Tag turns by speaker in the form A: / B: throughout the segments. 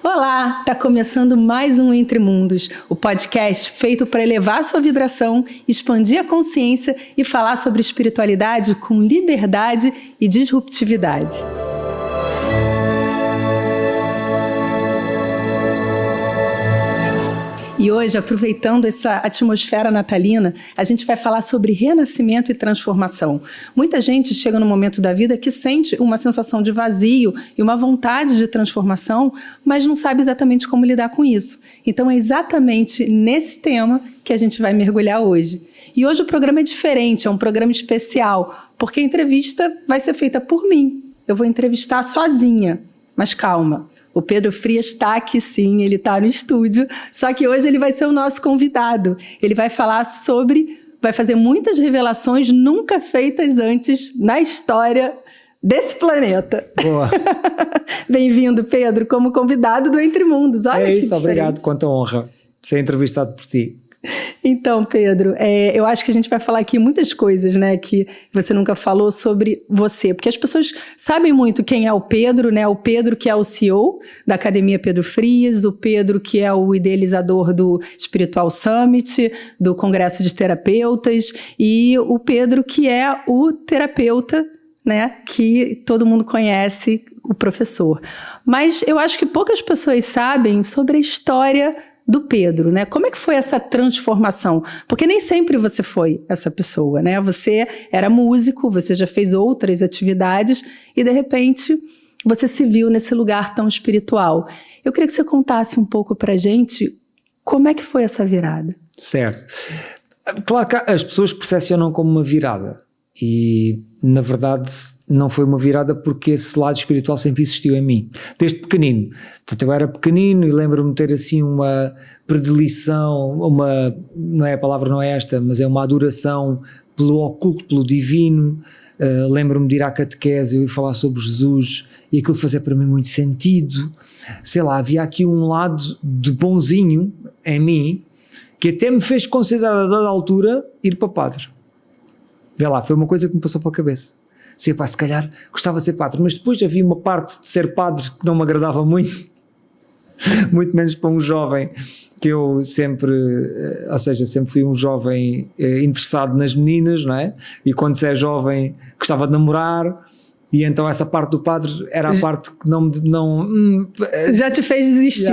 A: Olá, tá começando mais um Entre Mundos, o podcast feito para elevar sua vibração, expandir a consciência e falar sobre espiritualidade com liberdade e disruptividade. E hoje, aproveitando essa atmosfera natalina, a gente vai falar sobre renascimento e transformação. Muita gente chega num momento da vida que sente uma sensação de vazio e uma vontade de transformação, mas não sabe exatamente como lidar com isso. Então é exatamente nesse tema que a gente vai mergulhar hoje. E hoje o programa é diferente, é um programa especial, porque a entrevista vai ser feita por mim. Eu vou entrevistar sozinha, mas calma. O Pedro Frias está aqui sim, ele está no estúdio, só que hoje ele vai ser o nosso convidado. Ele vai falar vai fazer muitas revelações nunca feitas antes na história desse planeta.
B: Boa.
A: Bem-vindo, Pedro, como convidado do Entre Mundos. Olha que
B: isso, obrigado, quanta honra ser entrevistado por ti.
A: Então, Pedro, eu acho que a gente vai falar aqui muitas coisas, né, que você nunca falou sobre você, porque as pessoas sabem muito quem é o Pedro, né, o Pedro que é o CEO da Academia Pedro Frias, o Pedro que é o idealizador do Spiritual Summit, do Congresso de Terapeutas, e o Pedro que é o terapeuta, né, que todo mundo conhece, o professor. Mas eu acho que poucas pessoas sabem sobre a história do Pedro, né? Como é que foi essa transformação? Porque nem sempre você foi essa pessoa, né? Você era músico, você já fez outras atividades e, de repente, você se viu nesse lugar tão espiritual. Eu queria que você contasse um pouco pra gente como é que foi essa virada.
B: Certo. Claro que as pessoas percepcionam como uma virada e, na verdade, não foi uma virada porque esse lado espiritual sempre existiu em mim, desde pequenino. Portanto, eu era pequenino e lembro-me de ter assim uma predileção, não é, a palavra não é esta, mas é uma adoração pelo oculto, pelo divino. Lembro-me de ir à catequese, eu ir falar sobre Jesus e aquilo fazia para mim muito sentido. Sei lá, havia aqui um lado de bonzinho em mim que até me fez considerar a dada altura ir para padre. Vê lá, foi uma coisa que me passou pela cabeça. Se calhar gostava de ser padre, mas depois havia uma parte de ser padre que não me agradava muito, muito menos para um jovem, que eu sempre fui um jovem interessado nas meninas, não é? E quando se é jovem gostava de namorar, e então essa parte do padre era a parte que
A: já te fez desistir.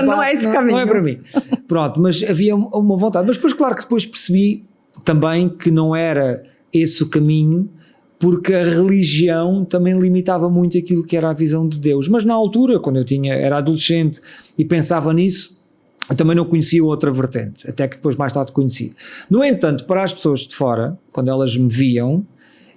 A: Não é esse caminho.
B: Não é para mim. Pronto, mas havia uma vontade. Mas depois, claro que depois percebi também que não era esse o caminho, porque a religião também limitava muito aquilo que era a visão de Deus. Mas na altura, quando era adolescente e pensava nisso, eu também não conhecia outra vertente, até que depois mais tarde conheci. No entanto, para as pessoas de fora, quando elas me viam,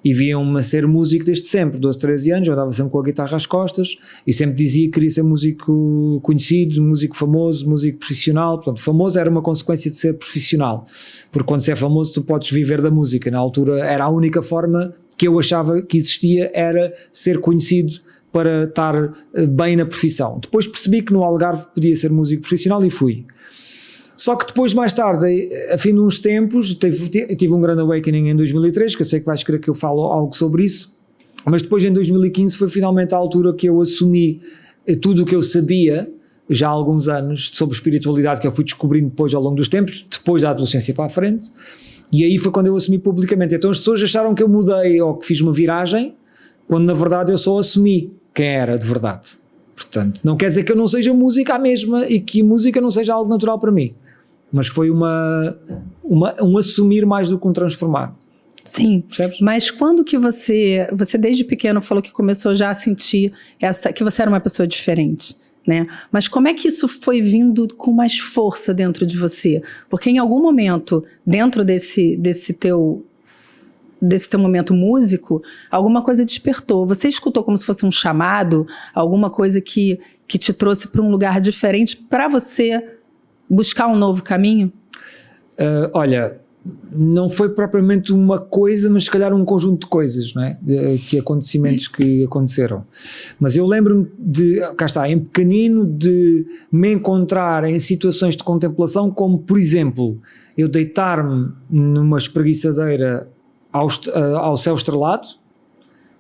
B: e viam-me a ser músico desde sempre, 12, 13 anos, eu andava sempre com a guitarra às costas e sempre dizia que queria ser músico conhecido, músico famoso, músico profissional. Portanto, famoso era uma consequência de ser profissional, porque quando você é famoso tu podes viver da música. Na altura era a única forma que eu achava que existia, era ser conhecido para estar bem na profissão. Depois percebi que no Algarve podia ser músico profissional e fui. Só que depois, mais tarde, a fim de uns tempos, tive um grande awakening em 2003, que eu sei que vais querer que eu fale algo sobre isso, mas depois em 2015 foi finalmente a altura que eu assumi tudo o que eu sabia, já há alguns anos, sobre espiritualidade, que eu fui descobrindo depois ao longo dos tempos, depois da adolescência para a frente, e aí foi quando eu assumi publicamente. Então as pessoas acharam que eu mudei ou que fiz uma viragem, quando na verdade eu só assumi quem era de verdade. Portanto, não quer dizer que eu não seja música a mesma e que música não seja algo natural para mim. Mas foi um assumir mais do que um transformar.
A: Sim,
B: percebes?
A: Mas quando que você desde pequeno falou que começou já a sentir que você era uma pessoa diferente, né? Mas como é que isso foi vindo com mais força dentro de você? Porque em algum momento, dentro desse teu momento músico, alguma coisa despertou. Você escutou como se fosse um chamado, alguma coisa que te trouxe para um lugar diferente para você buscar um novo caminho?
B: Olha, não foi propriamente uma coisa, mas se calhar um conjunto de coisas, não é? Acontecimentos que aconteceram. Mas eu lembro-me em pequenino, de me encontrar em situações de contemplação, como por exemplo, eu deitar-me numa espreguiçadeira ao céu estrelado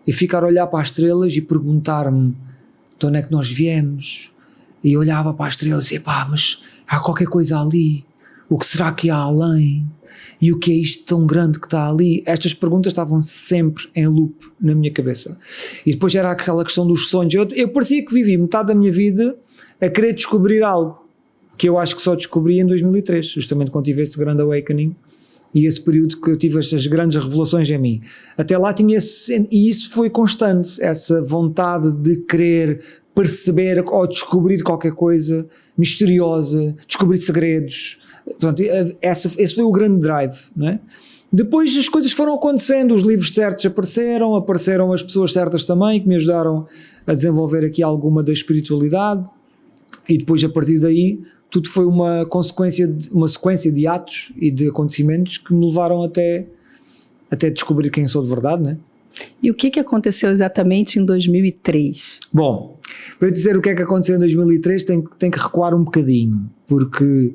B: e ficar a olhar para as estrelas e perguntar-me de onde é que nós viemos, e olhava para a estrela e dizia, pá, mas há qualquer coisa ali, o que será que há além? E o que é isto tão grande que está ali? Estas perguntas estavam sempre em loop na minha cabeça. E depois era aquela questão dos sonhos. Eu parecia que vivi metade da minha vida a querer descobrir algo, que eu acho que só descobri em 2003, justamente quando tive esse grande awakening e esse período que eu tive estas grandes revelações em mim. Até lá tinha e isso foi constante, essa vontade de querer perceber ou descobrir qualquer coisa misteriosa, descobrir segredos. Portanto, esse foi o grande drive, não é? Depois as coisas foram acontecendo, os livros certos apareceram as pessoas certas também, que me ajudaram a desenvolver aqui alguma da espiritualidade, e depois a partir daí tudo foi uma sequência de atos e de acontecimentos que me levaram até descobrir quem sou de verdade, não é?
A: E o que aconteceu exatamente em 2003?
B: Bom, para eu dizer o que é que aconteceu em 2003 tem que recuar um bocadinho, porque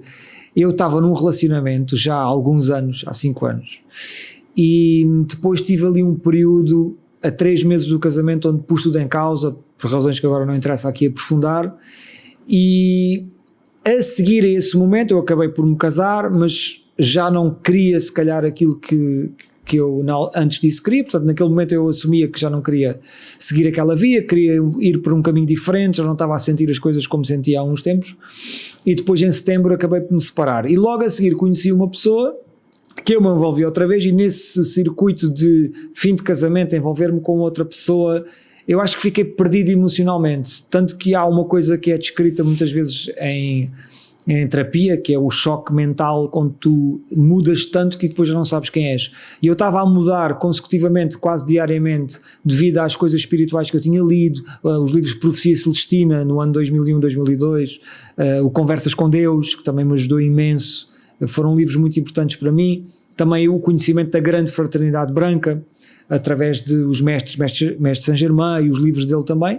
B: eu estava num relacionamento já há alguns anos, há 5 anos, e depois tive ali um período, a 3 meses do casamento, onde pus tudo em causa, por razões que agora não interessa aqui aprofundar, e a seguir a esse momento eu acabei por me casar, mas já não queria se calhar aquilo que eu antes disso queria, portanto naquele momento eu assumia que já não queria seguir aquela via, queria ir por um caminho diferente, já não estava a sentir as coisas como sentia há uns tempos, e depois em setembro acabei por me separar, e logo a seguir conheci uma pessoa que eu me envolvi outra vez, e nesse circuito de fim de casamento, envolver-me com outra pessoa, eu acho que fiquei perdido emocionalmente, tanto que há uma coisa que é descrita muitas vezes em terapia, que é o choque mental, quando tu mudas tanto que depois já não sabes quem és. E eu estava a mudar consecutivamente, quase diariamente, devido às coisas espirituais que eu tinha lido, os livros de Profecia Celestina no ano 2001, 2002, o Conversas com Deus, que também me ajudou imenso, foram livros muito importantes para mim, também o conhecimento da grande fraternidade branca, através dos mestre Saint-Germain e os livros dele também,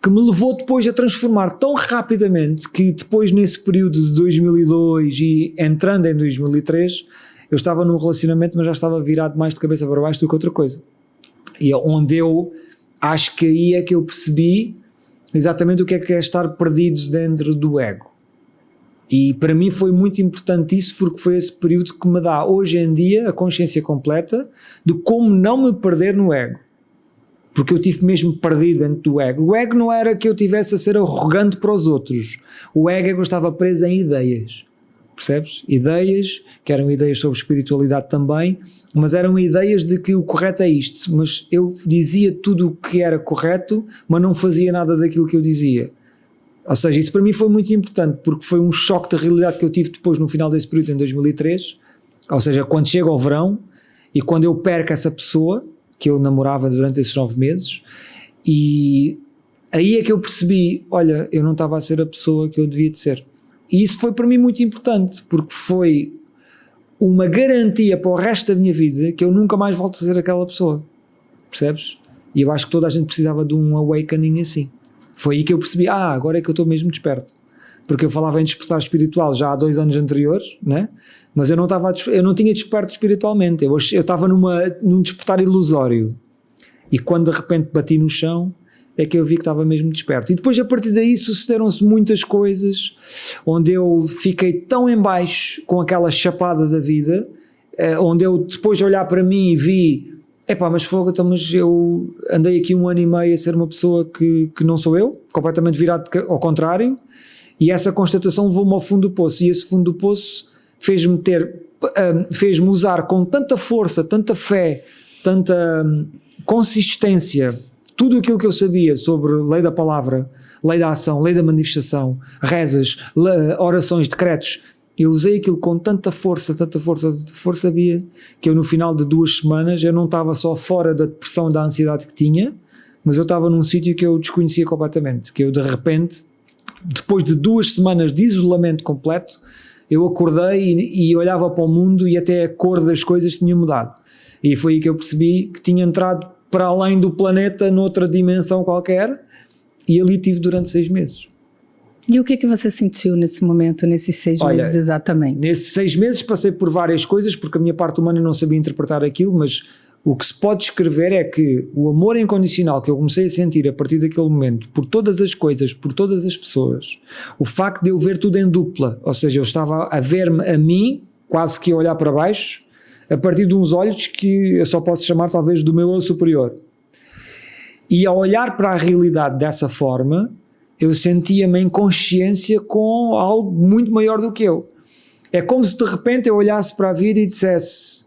B: que me levou depois a transformar tão rapidamente que depois nesse período de 2002 e entrando em 2003 eu estava num relacionamento, mas já estava virado mais de cabeça para baixo do que outra coisa, e onde eu acho que aí é que eu percebi exatamente o que é estar perdido dentro do ego. E para mim foi muito importante isso, porque foi esse período que me dá hoje em dia a consciência completa de como não me perder no ego, porque eu tive mesmo perdido dentro do ego. O ego não era que eu tivesse a ser arrogante para os outros, o ego é que eu estava preso em ideias, percebes? Ideias, que eram ideias sobre espiritualidade também, mas eram ideias de que o correto é isto, mas eu dizia tudo o que era correto, mas não fazia nada daquilo que eu dizia. Ou seja, isso para mim foi muito importante, porque foi um choque de realidade que eu tive depois no final desse período em 2003, ou seja, quando chega ao verão e quando eu perco essa pessoa que eu namorava durante esses 9 meses, e aí é que eu percebi, olha, eu não estava a ser a pessoa que eu devia de ser. E isso foi para mim muito importante, porque foi uma garantia para o resto da minha vida que eu nunca mais volto a ser aquela pessoa, percebes? E eu acho que toda a gente precisava de um awakening assim. Foi aí que eu percebi, agora é que eu estou mesmo desperto, porque eu falava em despertar espiritual já há 2 anos anteriores, né? Mas eu não tinha desperto espiritualmente, eu estava num despertar ilusório, e quando de repente bati no chão é que eu vi que estava mesmo desperto. E depois a partir daí sucederam-se muitas coisas, onde eu fiquei tão em baixo com aquela chapada da vida, onde eu depois de olhar para mim e vi, mas fogo, então, mas eu andei aqui 1 ano e meio a ser uma pessoa que não sou eu, completamente virado ao contrário, e essa constatação levou-me ao fundo do poço, e esse fundo do poço fez-me usar com tanta força, tanta fé, tanta consistência, tudo aquilo que eu sabia sobre lei da palavra, lei da ação, lei da manifestação, rezas, orações, decretos. Eu usei aquilo com tanta força, sabia que eu no final de 2 semanas eu não estava só fora da depressão e da ansiedade que tinha, mas eu estava num sítio que eu desconhecia completamente, que eu de repente, depois de 2 semanas de isolamento completo, eu acordei e olhava para o mundo e até a cor das coisas tinha mudado. E foi aí que eu percebi que tinha entrado para além do planeta, noutra dimensão qualquer, e ali tive durante 6 meses.
A: E o que você sentiu nesse momento, nesses 6 meses exatamente?
B: Nesses 6 meses passei por várias coisas, porque a minha parte humana não sabia interpretar aquilo, mas O que se pode descrever é que o amor incondicional que eu comecei a sentir a partir daquele momento, por todas as coisas, por todas as pessoas, o facto de eu ver tudo em dupla, ou seja, eu estava a ver-me a mim, quase que a olhar para baixo, a partir de uns olhos que eu só posso chamar talvez do meu eu superior. E ao olhar para a realidade dessa forma, eu sentia-me em consciência com algo muito maior do que eu. É como se de repente eu olhasse para a vida e dissesse: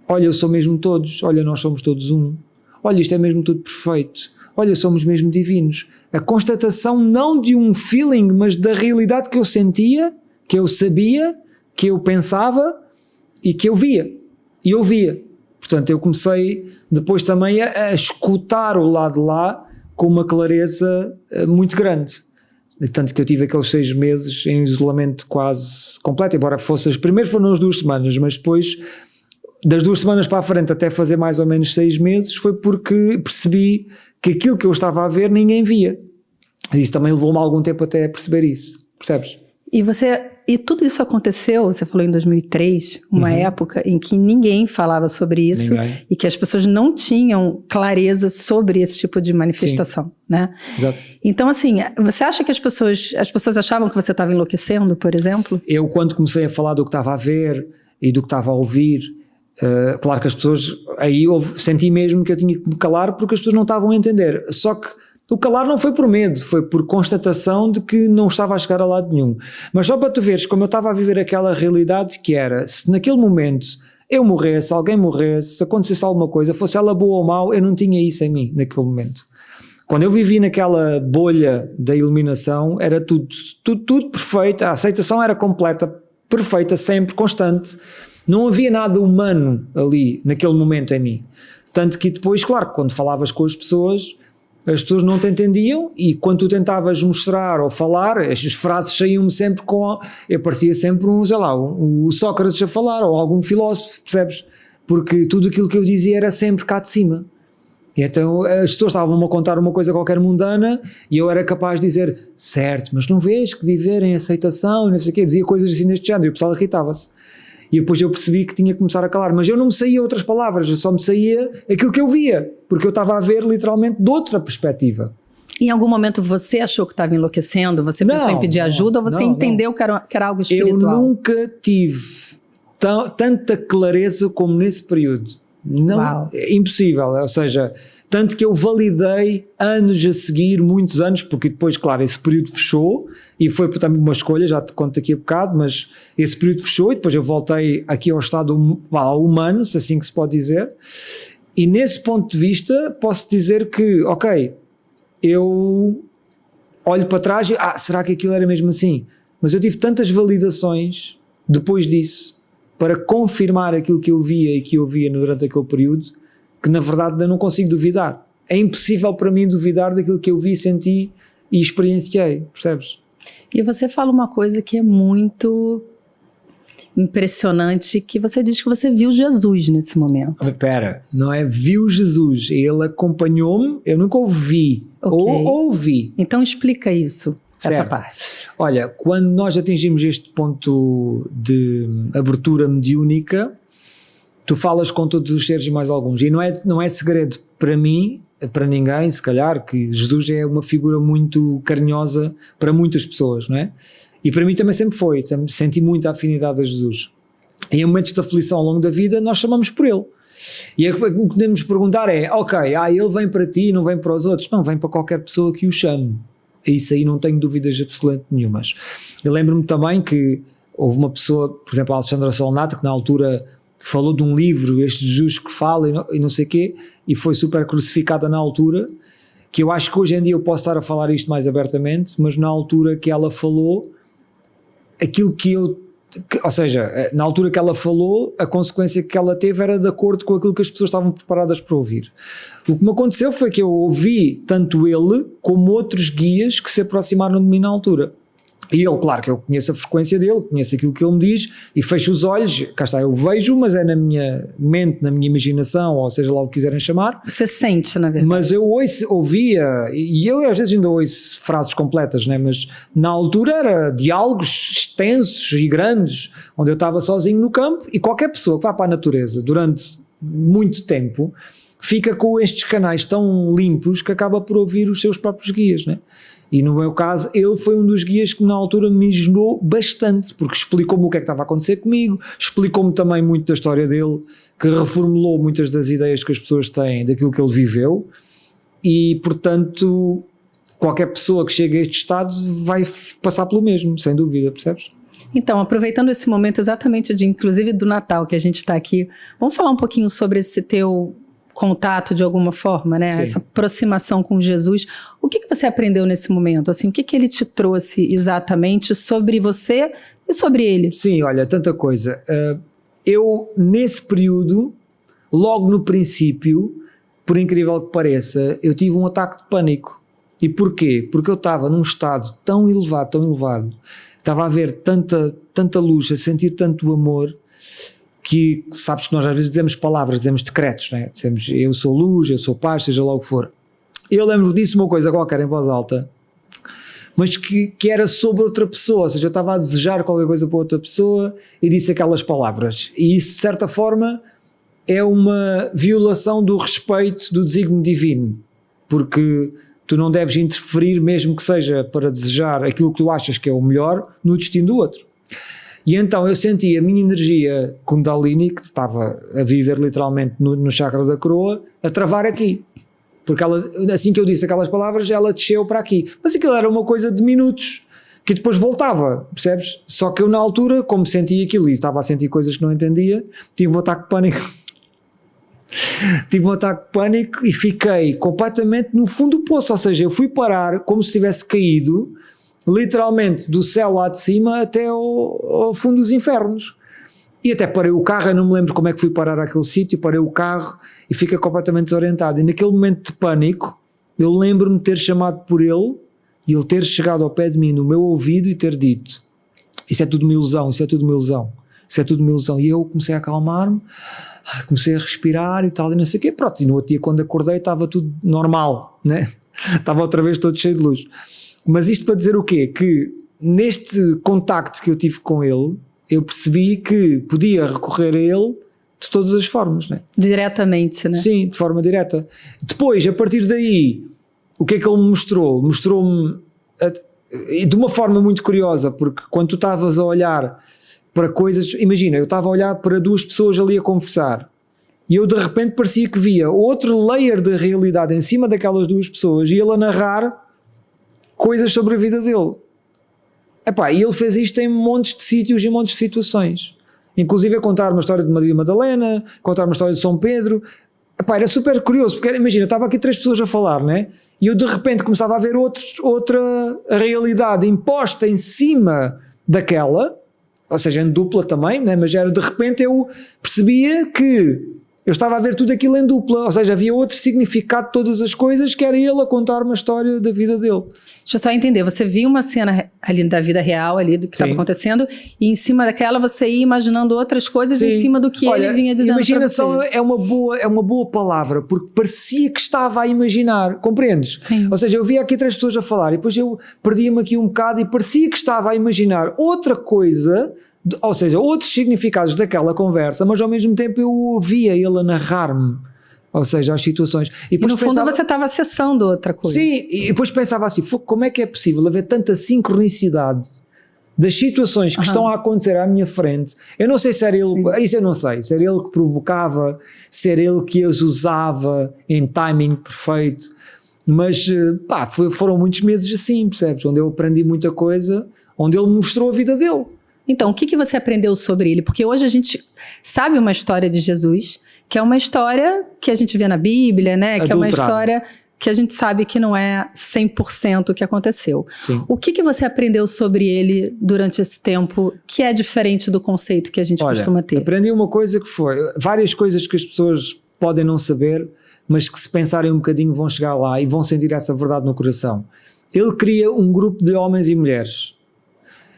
B: olha, eu sou mesmo todos, olha, nós somos todos um, olha, isto é mesmo tudo perfeito, olha, somos mesmo divinos. A constatação não de um feeling, mas da realidade que eu sentia, que eu sabia, que eu pensava e que eu via. E eu via. Portanto, eu comecei depois também a escutar o lado de lá com uma clareza muito grande. Tanto que eu tive aqueles 6 meses em isolamento quase completo, embora primeiro foram as 2 semanas, mas depois das 2 semanas para a frente até fazer mais ou menos 6 meses foi porque percebi que aquilo que eu estava a ver ninguém via. Isso também levou-me algum tempo até a perceber isso, percebes?
A: E tudo isso aconteceu, você falou em 2003, uma época em que ninguém falava sobre isso e que as pessoas não tinham clareza sobre esse tipo de manifestação, né?
B: Exato.
A: Então, assim, você acha que as pessoas achavam que você estava enlouquecendo, por exemplo?
B: Eu, quando comecei a falar do que estava a ver e do que estava a ouvir, claro que as pessoas, aí eu senti mesmo que eu tinha que me calar porque as pessoas não estavam a entender, só que o calar não foi por medo, foi por constatação de que não estava a chegar a lado nenhum. Mas só para tu veres como eu estava a viver aquela realidade que era, se naquele momento eu morresse, alguém morresse, se acontecesse alguma coisa, fosse ela boa ou mau, eu não tinha isso em mim naquele momento. Quando eu vivi naquela bolha da iluminação, era tudo perfeito, a aceitação era completa, perfeita, sempre, constante. Não havia nada humano ali, naquele momento em mim. Tanto que depois, claro, quando falavas com as pessoas não te entendiam e quando tu tentavas mostrar ou falar, as frases saíam-me sempre eu parecia sempre o Sócrates a falar ou algum filósofo, percebes? Porque tudo aquilo que eu dizia era sempre cá de cima. E então as pessoas estavam-me a contar uma coisa qualquer mundana e eu era capaz de dizer, certo, mas não vês que viver em aceitação e não sei o quê, dizia coisas assim neste género e o pessoal irritava-se. E depois eu percebi que tinha que começar a calar, mas eu não me saía outras palavras, eu só me saía aquilo que eu via, porque eu estava a ver literalmente de outra perspectiva.
A: Em algum momento você achou que estava enlouquecendo? Você pensou em pedir ajuda ou você entendeu que era algo espiritual?
B: Eu nunca tive tanta clareza como nesse período. Não, é impossível, ou seja, tanto que eu validei anos a seguir, muitos anos, porque depois, claro, esse período fechou e foi também uma escolha, já te conto aqui a bocado, mas esse período fechou e depois eu voltei aqui ao estado humano, se assim que se pode dizer, e nesse ponto de vista posso dizer que, ok, eu olho para trás e, será que aquilo era mesmo assim? Mas eu tive tantas validações depois disso para confirmar aquilo que eu via e que eu via durante aquele período, que na verdade eu não consigo duvidar. É impossível para mim duvidar daquilo que eu vi, senti e experienciei, percebes?
A: E você fala uma coisa que é muito impressionante, que você diz que você viu Jesus nesse momento.
B: Espera, não é viu Jesus, ele acompanhou-me, eu nunca ouvi, ouvi.
A: Então explica isso,
B: certo.
A: Essa parte.
B: Olha, quando nós atingimos este ponto de abertura mediúnica, tu falas com todos os seres e mais alguns, e não é segredo para mim, para ninguém, se calhar, que Jesus é uma figura muito carinhosa para muitas pessoas, não é? E para mim também sempre foi, senti muita afinidade a Jesus. E em momentos de aflição ao longo da vida, nós chamamos por ele. E o que podemos perguntar é, ok, ele vem para ti, não vem para os outros. Não, vem para qualquer pessoa que o chame. Isso aí não tenho dúvidas absolutamente nenhumas. Eu lembro-me também que houve uma pessoa, por exemplo, a Alexandra Solnata, que na altura falou de um livro, este Jesus que fala e não sei o quê, e foi super crucificada na altura, que eu acho que hoje em dia eu posso estar a falar isto mais abertamente, mas na altura que ela falou, ou seja, na altura que ela falou, a consequência que ela teve era de acordo com aquilo que as pessoas estavam preparadas para ouvir. O que me aconteceu foi que eu ouvi tanto ele como outros guias que se aproximaram de mim na altura. E ele, claro que eu conheço a frequência dele, conheço aquilo que ele me diz e fecho os olhos, cá está, eu vejo, mas é na minha mente, na minha imaginação, ou seja lá o que quiserem chamar.
A: Você sente, na verdade.
B: Mas eu ouvia, e eu às vezes ainda ouço frases completas, né? Mas na altura era diálogos extensos e grandes, onde eu estava sozinho no campo e qualquer pessoa que vá para a natureza durante muito tempo, fica com estes canais tão limpos que acaba por ouvir os seus próprios guias, né? E no meu caso, ele foi um dos guias que na altura me ajudou bastante, porque explicou-me o que é que estava a acontecer comigo, explicou-me também muito da história dele, que reformulou muitas das ideias que as pessoas têm daquilo que ele viveu, e portanto qualquer pessoa que chegue a este estado vai passar pelo mesmo, sem dúvida, percebes?
A: Então, aproveitando esse momento exatamente inclusive do Natal que a gente está aqui, vamos falar um pouquinho sobre esse teu contato de alguma forma, né?
B: Sim.
A: Essa aproximação com Jesus. O que você aprendeu nesse momento? Assim, o que ele te trouxe exatamente sobre você e sobre ele?
B: Sim, olha, tanta coisa. Eu, nesse período, logo no princípio, por incrível que pareça, eu tive um ataque de pânico. E porquê? Porque eu estava num estado tão elevado, estava a ver tanta luz, a sentir tanto amor, que sabes que nós às vezes dizemos palavras, dizemos decretos, né? Dizemos eu sou luz, eu sou paz, seja lá o que for. Eu lembro disso uma coisa qualquer em voz alta, mas que era sobre outra pessoa, ou seja, eu estava a desejar qualquer coisa para outra pessoa e disse aquelas palavras. E isso, de certa forma, é uma violação do respeito do desígnio divino, porque tu não deves interferir, mesmo que seja para desejar aquilo que tu achas que é o melhor, no destino do outro. E então eu senti a minha energia Kundalini, que estava a viver literalmente no chakra da coroa, a travar aqui. Porque ela, assim que eu disse aquelas palavras, ela desceu para aqui. Mas aquilo era uma coisa de minutos, que depois voltava, percebes? Só que eu na altura, como senti aquilo e estava a sentir coisas que não entendia, tive um ataque de pânico. Tive um ataque de pânico e fiquei completamente no fundo do poço, ou seja, eu fui parar como se tivesse caído literalmente do céu lá de cima até ao fundo dos infernos. E até parei o carro, eu não me lembro como é que fui parar àquele sítio, parei o carro e fiquei completamente desorientado. E naquele momento de pânico, eu lembro-me de ter chamado por ele e ele ter chegado ao pé de mim, no meu ouvido, e ter dito: isso é tudo uma ilusão, isso é tudo uma ilusão, isso é tudo uma ilusão. E eu comecei a acalmar-me, comecei a respirar e tal, e não sei o quê. Pronto, e no outro dia quando acordei estava tudo normal, né? Estava outra vez todo cheio de luz. Mas isto para dizer o quê? Que neste contacto que eu tive com ele, eu percebi que podia recorrer a ele de todas as formas, né?
A: Diretamente, né?
B: Sim, de forma direta. Depois, a partir daí, o que é que ele me mostrou? Mostrou-me de uma forma muito curiosa, porque quando tu estavas a olhar para coisas, imagina, eu estava a olhar para duas pessoas ali a conversar e eu de repente parecia que via outro layer de realidade em cima daquelas duas pessoas e ele a narrar coisas sobre a vida dele. Epá, e ele fez isto em montes de sítios e montes de situações, inclusive a contar uma história de Maria Madalena, contar uma história de São Pedro. Epá, era super curioso, porque imagina, estava aqui 3 pessoas a falar, né? E eu de repente começava a ver outra realidade imposta em cima daquela, ou seja, em dupla também, né? Mas era de repente eu percebia que eu estava a ver tudo aquilo em dupla, ou seja, havia outro significado de todas as coisas, que era ele a contar uma história da vida dele.
A: Deixa eu só entender, você viu uma cena ali da vida real, ali do que estava acontecendo, e em cima daquela você ia imaginando outras coisas. Sim. Em cima do que ele vinha dizendo.
B: Imaginação é uma boa palavra, porque parecia que estava a imaginar, compreendes?
A: Sim.
B: Ou seja, eu via aqui 3 pessoas a falar e depois eu perdia-me aqui um bocado e parecia que estava a imaginar outra coisa, ou seja, outros significados daquela conversa, mas ao mesmo tempo eu ouvia ele a narrar-me, ou seja, as situações.
A: E no fundo você estava acessando outra coisa.
B: Sim, e depois pensava assim, como é que é possível haver tanta sincronicidade das situações que estão a acontecer à minha frente? Eu não sei se era ele, isso eu não sei, se era ele que provocava, se era ele que as usava em timing perfeito, mas pá, foram muitos meses assim, percebes? Onde eu aprendi muita coisa, onde ele me mostrou a vida dele.
A: Então, o que você aprendeu sobre ele? Porque hoje a gente sabe uma história de Jesus, que é uma história que a gente vê na Bíblia, né? Que é uma história que a gente sabe que não é 100% o que aconteceu.
B: Sim.
A: O que você aprendeu sobre ele durante esse tempo que é diferente do conceito que a gente costuma ter?
B: Aprendi uma coisa que foi, várias coisas que as pessoas podem não saber, mas que se pensarem um bocadinho vão chegar lá e vão sentir essa verdade no coração. Ele cria um grupo de homens e mulheres,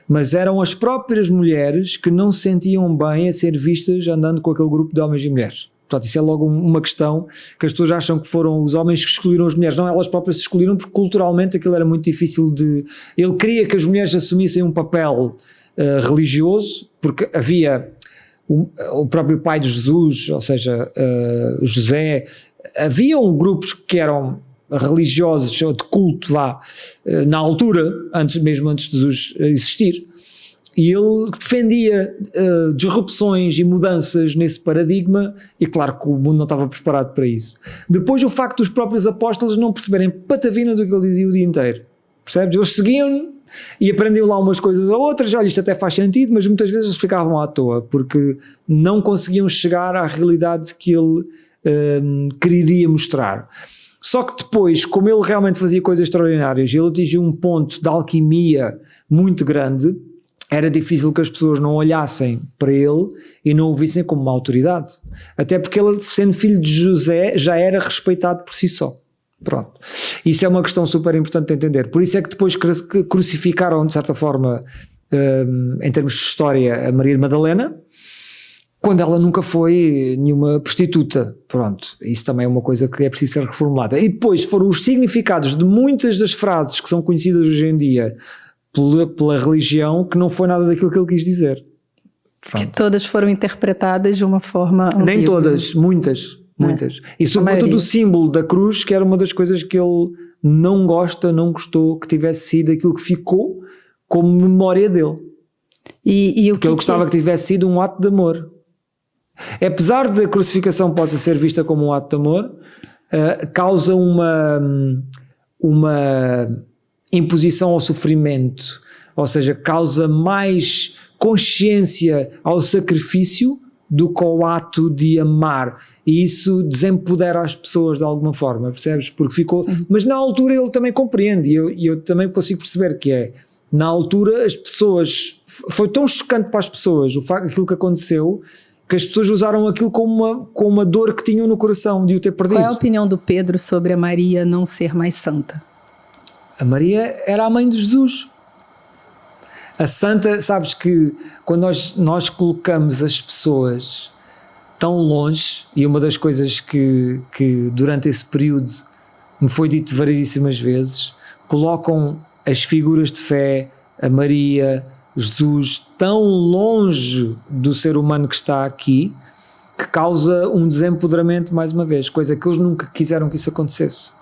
B: mas eram as próprias mulheres que não se sentiam bem a ser vistas andando com aquele grupo de homens e mulheres. Portanto, isso é logo uma questão que as pessoas acham que foram os homens que escolheram as mulheres. Não, elas próprias se escolheram porque culturalmente aquilo era muito difícil de... Ele queria que as mulheres assumissem um papel religioso, porque havia o próprio pai de Jesus, ou seja, José, haviam grupos que eram religiosos ou de culto lá, na altura, mesmo antes de Jesus existir, e ele defendia disrupções e mudanças nesse paradigma, e claro que o mundo não estava preparado para isso. Depois o facto dos próprios apóstolos não perceberem patavina do que ele dizia o dia inteiro, percebes? Eles seguiam e aprendiam lá umas coisas ou outras, olha, isto até faz sentido, mas muitas vezes eles ficavam à toa, porque não conseguiam chegar à realidade que ele queria mostrar. Só que depois, como ele realmente fazia coisas extraordinárias, ele atingiu um ponto de alquimia muito grande, era difícil que as pessoas não olhassem para ele e não o vissem como uma autoridade. Até porque ele, sendo filho de José, já era respeitado por si só. Pronto. Isso é uma questão super importante de entender. Por isso é que depois crucificaram, de certa forma, em termos de história, a Maria de Madalena, quando ela nunca foi nenhuma prostituta. Pronto. Isso também é uma coisa que é preciso ser reformulada. E depois foram os significados de muitas das frases que são conhecidas hoje em dia pela religião, que não foi nada daquilo que ele quis dizer. Pronto. Que
A: todas foram interpretadas de uma forma ambígua.
B: Nem todas, muitas. E sobretudo o símbolo da cruz, que era uma das coisas que ele não gostou que tivesse sido aquilo que ficou como memória dele. Porque ele gostava que tivesse sido um ato de amor. Apesar de a crucificação possa ser vista como um ato de amor, causa uma imposição ao sofrimento, ou seja, causa mais consciência ao sacrifício do que ao ato de amar, e isso desempodera as pessoas de alguma forma, percebes? Porque ficou, mas na altura ele também compreende, e eu também consigo perceber que na altura as pessoas, foi tão chocante para as pessoas aquilo que aconteceu, que as pessoas usaram aquilo como uma dor que tinham no coração de o ter perdido.
A: Qual é a opinião do Pedro sobre a Maria não ser mais santa?
B: A Maria era a mãe de Jesus. A santa, sabes que quando nós colocamos as pessoas tão longe, e uma das coisas que durante esse período me foi dito variedíssimas vezes, colocam as figuras de fé, a Maria, Jesus, tão longe do ser humano que está aqui, que causa um desempoderamento mais uma vez, coisa que eles nunca quiseram que isso acontecesse.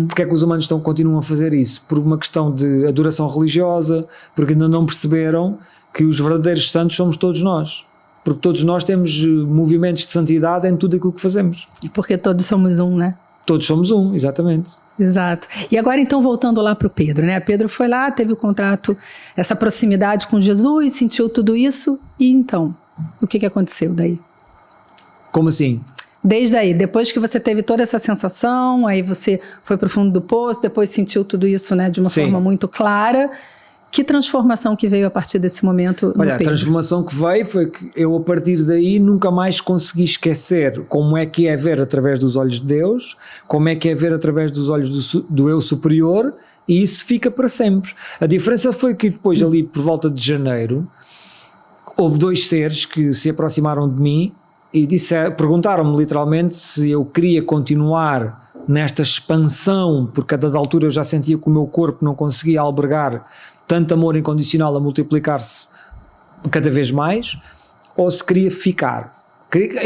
B: Porque é que os humanos continuam a fazer isso? Por uma questão de adoração religiosa, porque ainda não perceberam que os verdadeiros santos somos todos nós, porque todos nós temos movimentos de santidade em tudo aquilo que fazemos.
A: Porque todos somos um, né?
B: Todos somos um, exatamente.
A: Exato. E agora então voltando lá para o Pedro, né? Pedro foi lá, teve o contato, essa proximidade com Jesus, sentiu tudo isso, e então, o que aconteceu daí?
B: Como assim?
A: Desde aí, depois que você teve toda essa sensação, aí você foi para o fundo do poço, depois sentiu tudo isso, né, de uma forma muito clara. Que transformação que veio a partir desse momento no Pedro?
B: A transformação que veio foi que eu, a partir daí, nunca mais consegui esquecer como é que é ver através dos olhos de Deus, como é que é ver através dos olhos do eu superior, e isso fica para sempre. A diferença foi que depois, ali por volta de janeiro, houve dois seres que se aproximaram de mim e perguntaram-me literalmente se eu queria continuar nesta expansão, porque a dada altura eu já sentia que o meu corpo não conseguia albergar tanto amor incondicional a multiplicar-se cada vez mais, ou se queria ficar.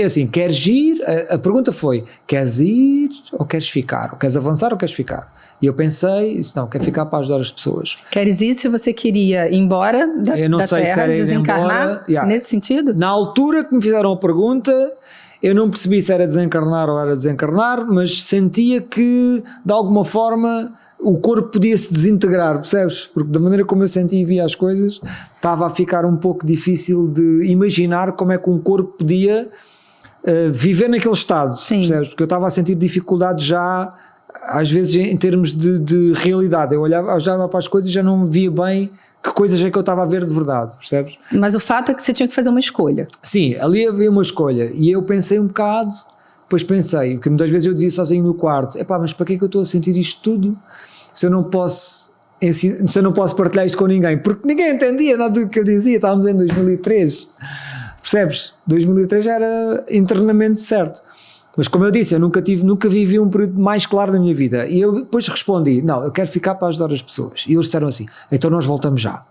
B: Assim, queres ir? A pergunta foi, queres ir ou queres ficar? Ou queres avançar ou queres ficar? E eu pensei, não, quero ficar para ajudar as pessoas.
A: Queres ir se você queria ir embora da
B: eu não
A: da
B: sei
A: terra,
B: se era
A: desencarnar,
B: embora,
A: nesse sentido?
B: Na altura que me fizeram a pergunta, eu não percebi se era desencarnar ou era desencarnar, mas sentia que, de alguma forma, o corpo podia se desintegrar, percebes? Porque da maneira como eu sentia e via as coisas, estava a ficar um pouco difícil de imaginar como é que um corpo podia viver naquele estado, percebes? Porque eu estava a sentir dificuldade já, às vezes, em termos de realidade. Eu olhava para as coisas e já não via bem que coisas é que eu estava a ver de verdade, percebes?
A: Mas o fato é que você tinha que fazer uma escolha.
B: Sim, ali havia uma escolha, e eu pensei um bocado, depois pensei, porque muitas vezes eu dizia sozinho no quarto, mas para que é que eu estou a sentir isto tudo se eu não posso partilhar isto com ninguém? Porque ninguém entendia nada do que eu dizia. Estávamos em 2003, percebes? 2003 já era internamente certo. Mas como eu disse, eu nunca vivi um período mais claro da minha vida. E eu depois respondi, não, eu quero ficar para ajudar as pessoas. E eles disseram assim, então nós voltamos já.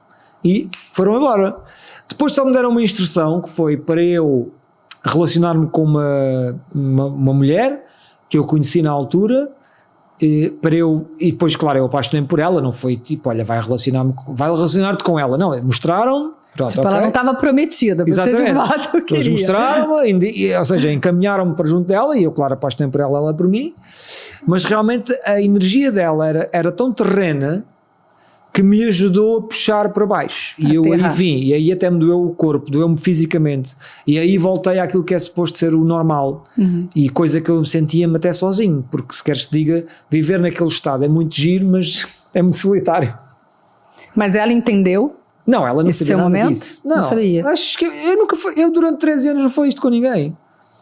B: e foram embora. Depois só me deram uma instrução que foi para eu relacionar-me com uma mulher que eu conheci na altura, e depois, claro, eu apaixonei-me por ela, não foi tipo, olha, vai relacionar-te com ela, não, mostraram. Pronto,
A: tipo, ela não estava prometida, você de fato queria.
B: Eles mostraram-me, ou seja, encaminharam-me para junto dela e eu, claro, apaixonei por ela, ela por mim, mas realmente a energia dela era tão terrena que me ajudou a puxar para baixo e eu aí vim, e aí até me doeu o corpo, doeu-me fisicamente, e aí voltei àquilo que é suposto ser o normal, e coisa que eu sentia-me até sozinho, porque se queres te diga, viver naquele estado é muito giro, mas é muito solitário.
A: Mas ela entendeu?
B: Não, ela não sabia nada
A: momento?
B: disso.
A: Não sabia.
B: Acho que eu durante 13 anos não falei isto com ninguém.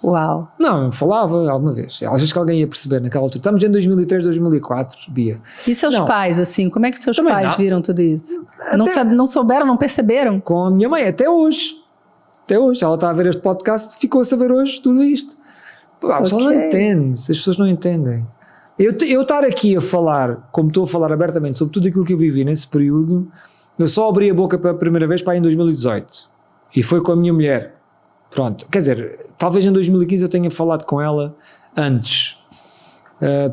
A: Uau.
B: Não, eu falava alguma vez. Às vezes que alguém ia perceber naquela altura. Estamos em 2003, 2004, Bia.
A: E seus pais, assim, como é que seus
B: Também
A: pais
B: não.
A: viram tudo isso? Não souberam, não perceberam?
B: Com a minha mãe, até hoje. Ela está a ver este podcast, ficou a saber hoje tudo isto. A pessoa não entende, as pessoas não entendem. Eu estar aqui a falar, como estou a falar abertamente sobre tudo aquilo que eu vivi nesse período, eu só abri a boca pela primeira vez para aí em 2018. E foi com a minha mulher. Pronto, quer dizer, talvez em 2015 eu tenha falado com ela antes,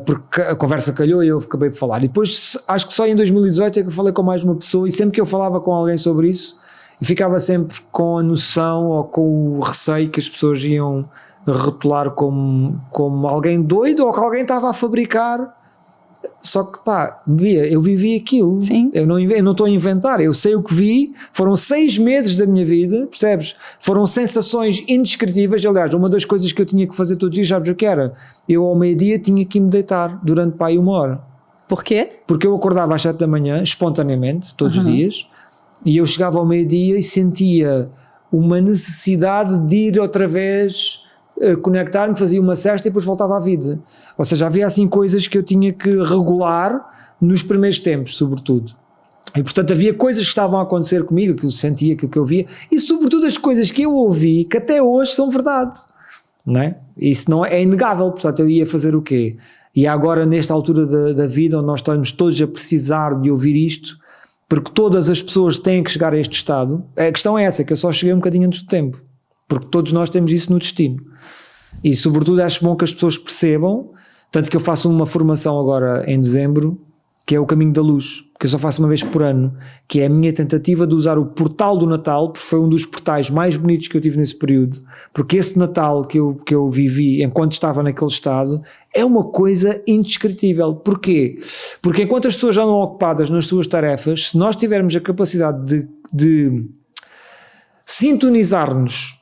B: porque a conversa calhou e eu acabei de falar. E depois, acho que só em 2018 é que eu falei com mais uma pessoa, e sempre que eu falava com alguém sobre isso, eu ficava sempre com a noção ou com o receio que as pessoas iam rotular como alguém doido ou que alguém estava a fabricar. Só que pá, eu vivi aquilo.
A: Sim.
B: Eu não estou a inventar, eu sei o que vi, foram 6 meses da minha vida, percebes? Foram sensações indescritíveis. Aliás, uma das coisas que eu tinha que fazer todos os dias, sabes o que era? Eu ao meio-dia tinha que me deitar durante pá, 1 hora.
A: Por quê?
B: Porque eu acordava às 7 da manhã, espontaneamente, todos os dias, e eu chegava ao meio-dia e sentia uma necessidade de ir outra vez conectar-me, fazia uma cesta e depois voltava à vida. Ou seja, havia assim coisas que eu tinha que regular nos primeiros tempos, sobretudo. E portanto havia coisas que estavam a acontecer comigo, aquilo que eu sentia, aquilo que eu via, e sobretudo as coisas que eu ouvi, que até hoje são verdade. Não é? Isso não é inegável, portanto eu ia fazer o quê? E agora nesta altura da vida, onde nós estamos todos a precisar de ouvir isto, porque todas as pessoas têm que chegar a este estado, a questão é essa, que eu só cheguei um bocadinho antes do tempo, porque todos nós temos isso no destino. E sobretudo acho bom que as pessoas percebam, tanto que eu faço uma formação agora em dezembro, que é o Caminho da Luz, que eu só faço uma vez por ano, que é a minha tentativa de usar o portal do Natal, porque foi um dos portais mais bonitos que eu tive nesse período, porque esse Natal que eu vivi enquanto estava naquele estado é uma coisa indescritível. Porquê? Porque enquanto as pessoas já andam ocupadas nas suas tarefas, se nós tivermos a capacidade de sintonizar-nos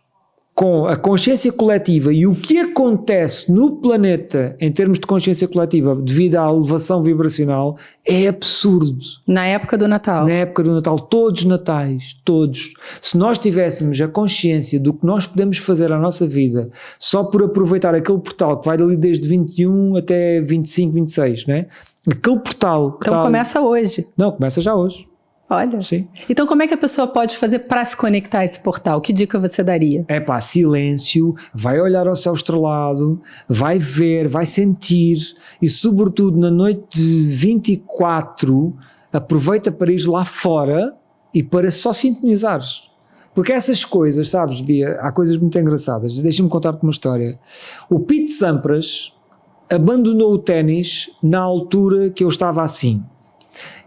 B: com a consciência coletiva e o que acontece no planeta em termos de consciência coletiva devido à elevação vibracional é absurdo.
A: Na época do Natal.
B: Na época do Natal, todos os natais, todos. Se nós tivéssemos a consciência do que nós podemos fazer à nossa vida só por aproveitar aquele portal que vai dali desde 21 até 25, 26, né? Aquele portal que
A: então começa hoje.
B: Não, começa já hoje.
A: Olha.
B: Sim.
A: Então como é que a pessoa pode fazer para se conectar a esse portal? Que dica você daria?
B: É pá, silêncio, vai olhar ao céu estrelado, vai ver, vai sentir e sobretudo na noite de 24 aproveita para ir lá fora e para só sintonizares. Porque essas coisas, sabes, Bia, há coisas muito engraçadas. Deixa-me contar-te uma história. O Pete Sampras abandonou o ténis na altura que eu estava assim.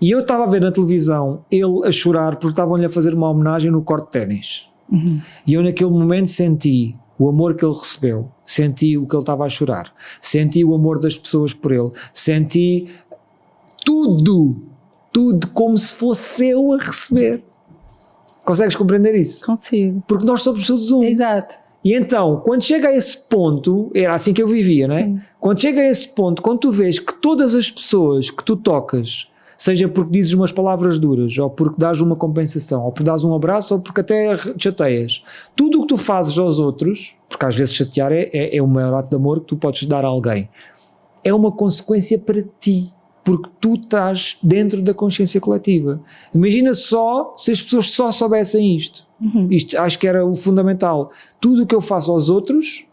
B: E eu estava a ver na televisão ele a chorar porque estavam-lhe a fazer uma homenagem no corte de ténis. E eu naquele momento senti o amor que ele recebeu, senti o que ele estava a chorar, senti o amor das pessoas por ele, senti tudo como se fosse eu a receber. Consegues compreender isso?
A: Consigo.
B: Porque nós somos todos um.
A: Exato.
B: E então, quando chega a esse ponto, era assim que eu vivia, não é?
A: Sim.
B: Quando chega a esse ponto, quando tu vês que todas as pessoas que tu tocas, seja porque dizes umas palavras duras, ou porque dás uma compensação, ou porque dás um abraço, ou porque até chateias. Tudo o que tu fazes aos outros, porque às vezes chatear é o maior ato de amor que tu podes dar a alguém, é uma consequência para ti, porque tu estás dentro da consciência coletiva. Imagina só se as pessoas só soubessem isto. Isto acho que era o fundamental. Tudo o que eu faço aos outros,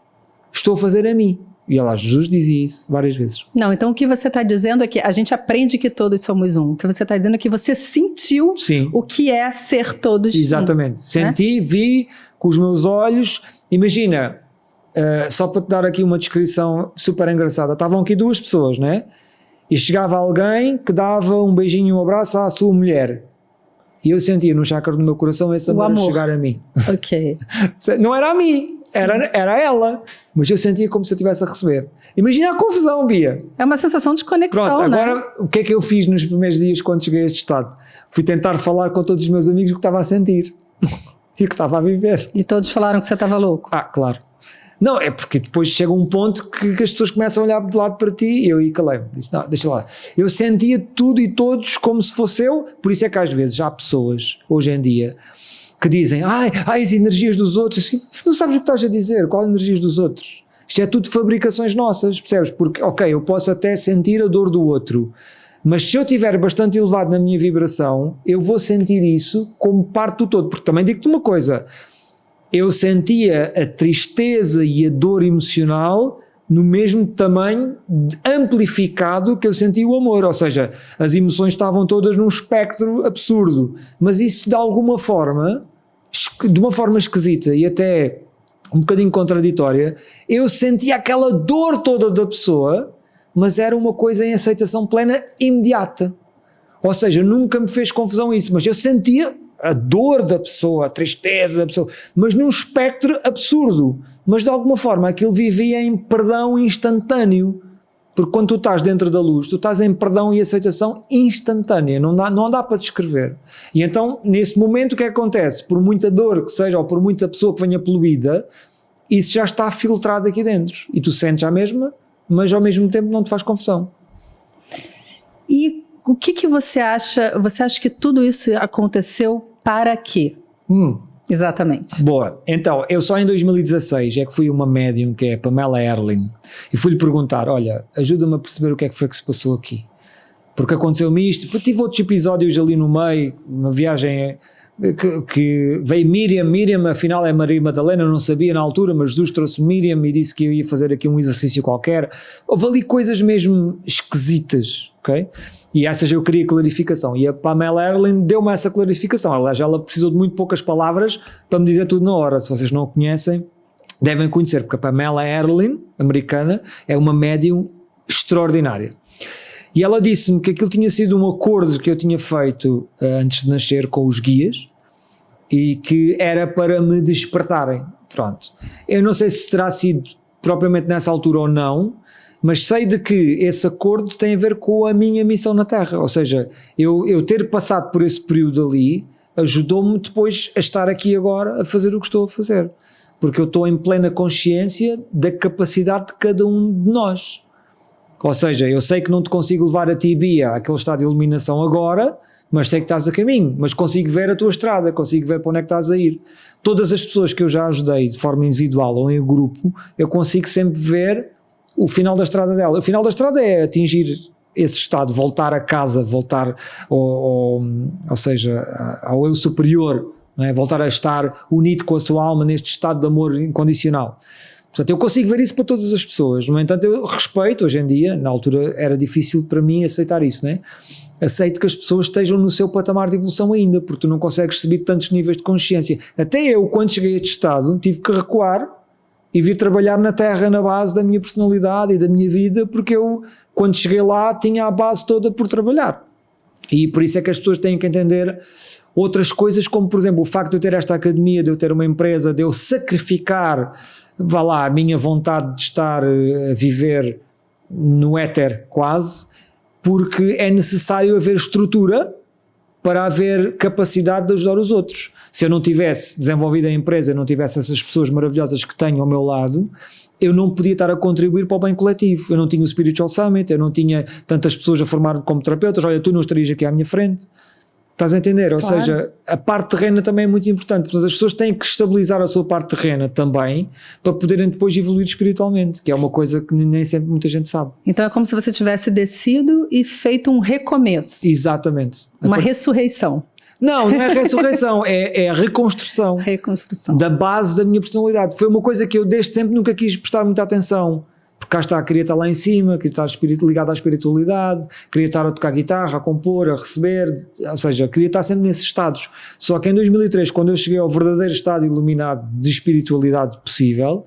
B: estou a fazer a mim. E lá, Jesus dizia isso várias vezes.
A: Não, então o que você está dizendo é que a gente aprende que todos somos um. O que você está dizendo é que você sentiu
B: Sim.
A: o que é ser todos
B: Exatamente.
A: um.
B: Senti, vi com os meus olhos. Imagina, só para te dar aqui uma descrição super engraçada. Estavam aqui duas pessoas, né? E chegava alguém que dava um beijinho e um abraço à sua mulher. E eu sentia no chakra do meu coração esse amor chegar a mim.
A: Ok.
B: Não era a mim, era ela. Mas eu sentia como se eu estivesse a receber. Imagina a confusão, Bia.
A: É uma sensação de conexão,
B: Pronto,
A: né?
B: agora o que é que eu fiz nos primeiros dias quando cheguei a este estado? Fui tentar falar com todos os meus amigos o que estava a sentir. E o que estava a viver.
A: E todos falaram que você estava louco.
B: Ah, claro. Não, é porque depois chega um ponto que as pessoas começam a olhar de lado para ti e eu aí calei-me. Disse, não, deixa lá. Eu sentia tudo e todos como se fosse eu, por isso é que às vezes há pessoas, hoje em dia, que dizem, ai, as energias dos outros. Não sabes o que estás a dizer, qual energias dos outros? Isto é tudo fabricações nossas, percebes? Porque, ok, eu posso até sentir a dor do outro, mas se eu estiver bastante elevado na minha vibração, eu vou sentir isso como parte do todo. Porque também digo-te uma coisa, eu sentia a tristeza e a dor emocional no mesmo tamanho amplificado que eu sentia o amor, ou seja, as emoções estavam todas num espectro absurdo, mas isso de alguma forma, de uma forma esquisita e até um bocadinho contraditória, eu sentia aquela dor toda da pessoa, mas era uma coisa em aceitação plena imediata, ou seja, nunca me fez confusão isso, mas eu sentia a dor da pessoa, a tristeza da pessoa, mas num espectro absurdo, mas de alguma forma aquilo vivia em perdão instantâneo, porque quando tu estás dentro da luz, tu estás em perdão e aceitação instantânea, não dá para descrever. E então nesse momento o que acontece? Por muita dor que seja, ou por muita pessoa que venha poluída, isso já está filtrado aqui dentro, e tu sentes a mesma, mas ao mesmo tempo não te faz confusão.
A: E o que você acha? Você acha que tudo isso aconteceu para quê? Exatamente.
B: Boa. Então, eu só em 2016 é que fui uma médium, que é a Pamela Erlin, e fui-lhe perguntar, olha, ajuda-me a perceber o que é que foi que se passou aqui. Porque aconteceu-me isto, tive outros episódios ali no meio, uma viagem que veio Miriam, afinal é Maria Madalena, não sabia na altura, mas Jesus trouxe Miriam e disse que eu ia fazer aqui um exercício qualquer. Houve ali coisas mesmo esquisitas, ok? E essas eu queria clarificação, e a Pamela Erlin deu-me essa clarificação. Aliás, ela precisou de muito poucas palavras para me dizer tudo na hora. Se vocês não a conhecem, devem conhecer, porque a Pamela Erlin, americana, é uma médium extraordinária. E ela disse-me que aquilo tinha sido um acordo que eu tinha feito antes de nascer com os guias e que era para me despertarem. Pronto. Eu não sei se terá sido propriamente nessa altura ou não, mas sei de que esse acordo tem a ver com a minha missão na Terra, ou seja, eu ter passado por esse período ali ajudou-me depois a estar aqui agora a fazer o que estou a fazer, porque eu estou em plena consciência da capacidade de cada um de nós, ou seja, eu sei que não te consigo levar a ti, Bia, àquele estado de iluminação agora, mas sei que estás a caminho, mas consigo ver a tua estrada, consigo ver para onde é que estás a ir. Todas as pessoas que eu já ajudei de forma individual ou em grupo, eu consigo sempre ver o final da estrada dela. O final da estrada é atingir esse estado, voltar a casa, voltar ou seja, ao eu superior, não é? Voltar a estar unido com a sua alma neste estado de amor incondicional. Portanto, eu consigo ver isso para todas as pessoas. No entanto, eu respeito hoje em dia, na altura era difícil para mim aceitar isso, não é? Aceito que as pessoas estejam no seu patamar de evolução ainda, porque tu não consegues subir tantos níveis de consciência. Até eu, quando cheguei a este estado, tive que recuar e vir trabalhar na Terra na base da minha personalidade e da minha vida, porque eu, quando cheguei lá, tinha a base toda por trabalhar. E por isso é que as pessoas têm que entender outras coisas, como por exemplo o facto de eu ter esta academia, de eu ter uma empresa, de eu sacrificar, vá lá, a minha vontade de estar a viver no éter quase, porque é necessário haver estrutura para haver capacidade de ajudar os outros. Se eu não tivesse desenvolvido a empresa, não tivesse essas pessoas maravilhosas que tenho ao meu lado, eu não podia estar a contribuir para o bem coletivo. Eu não tinha o Spiritual Summit, eu não tinha tantas pessoas a formar como terapeutas, olha, tu não estarias aqui à minha frente. Estás a entender? Ou
A: Claro.
B: seja, a parte terrena também é muito importante. Portanto, as pessoas têm que estabilizar a sua parte terrena também para poderem depois evoluir espiritualmente, que é uma coisa que nem sempre muita gente sabe.
A: Então é como se você tivesse descido e feito um recomeço,
B: Exatamente.
A: uma ressurreição,
B: Não é ressurreição, é a reconstrução
A: reconstrução.
B: da base da minha personalidade. Foi uma coisa que eu desde sempre nunca quis prestar muita atenção, Porque cá está, queria estar lá em cima, queria estar ligado à espiritualidade, queria estar a tocar guitarra, a compor, a receber, ou seja, queria estar sempre nesses estados. Só que em 2003, quando eu cheguei ao verdadeiro estado iluminado de espiritualidade possível,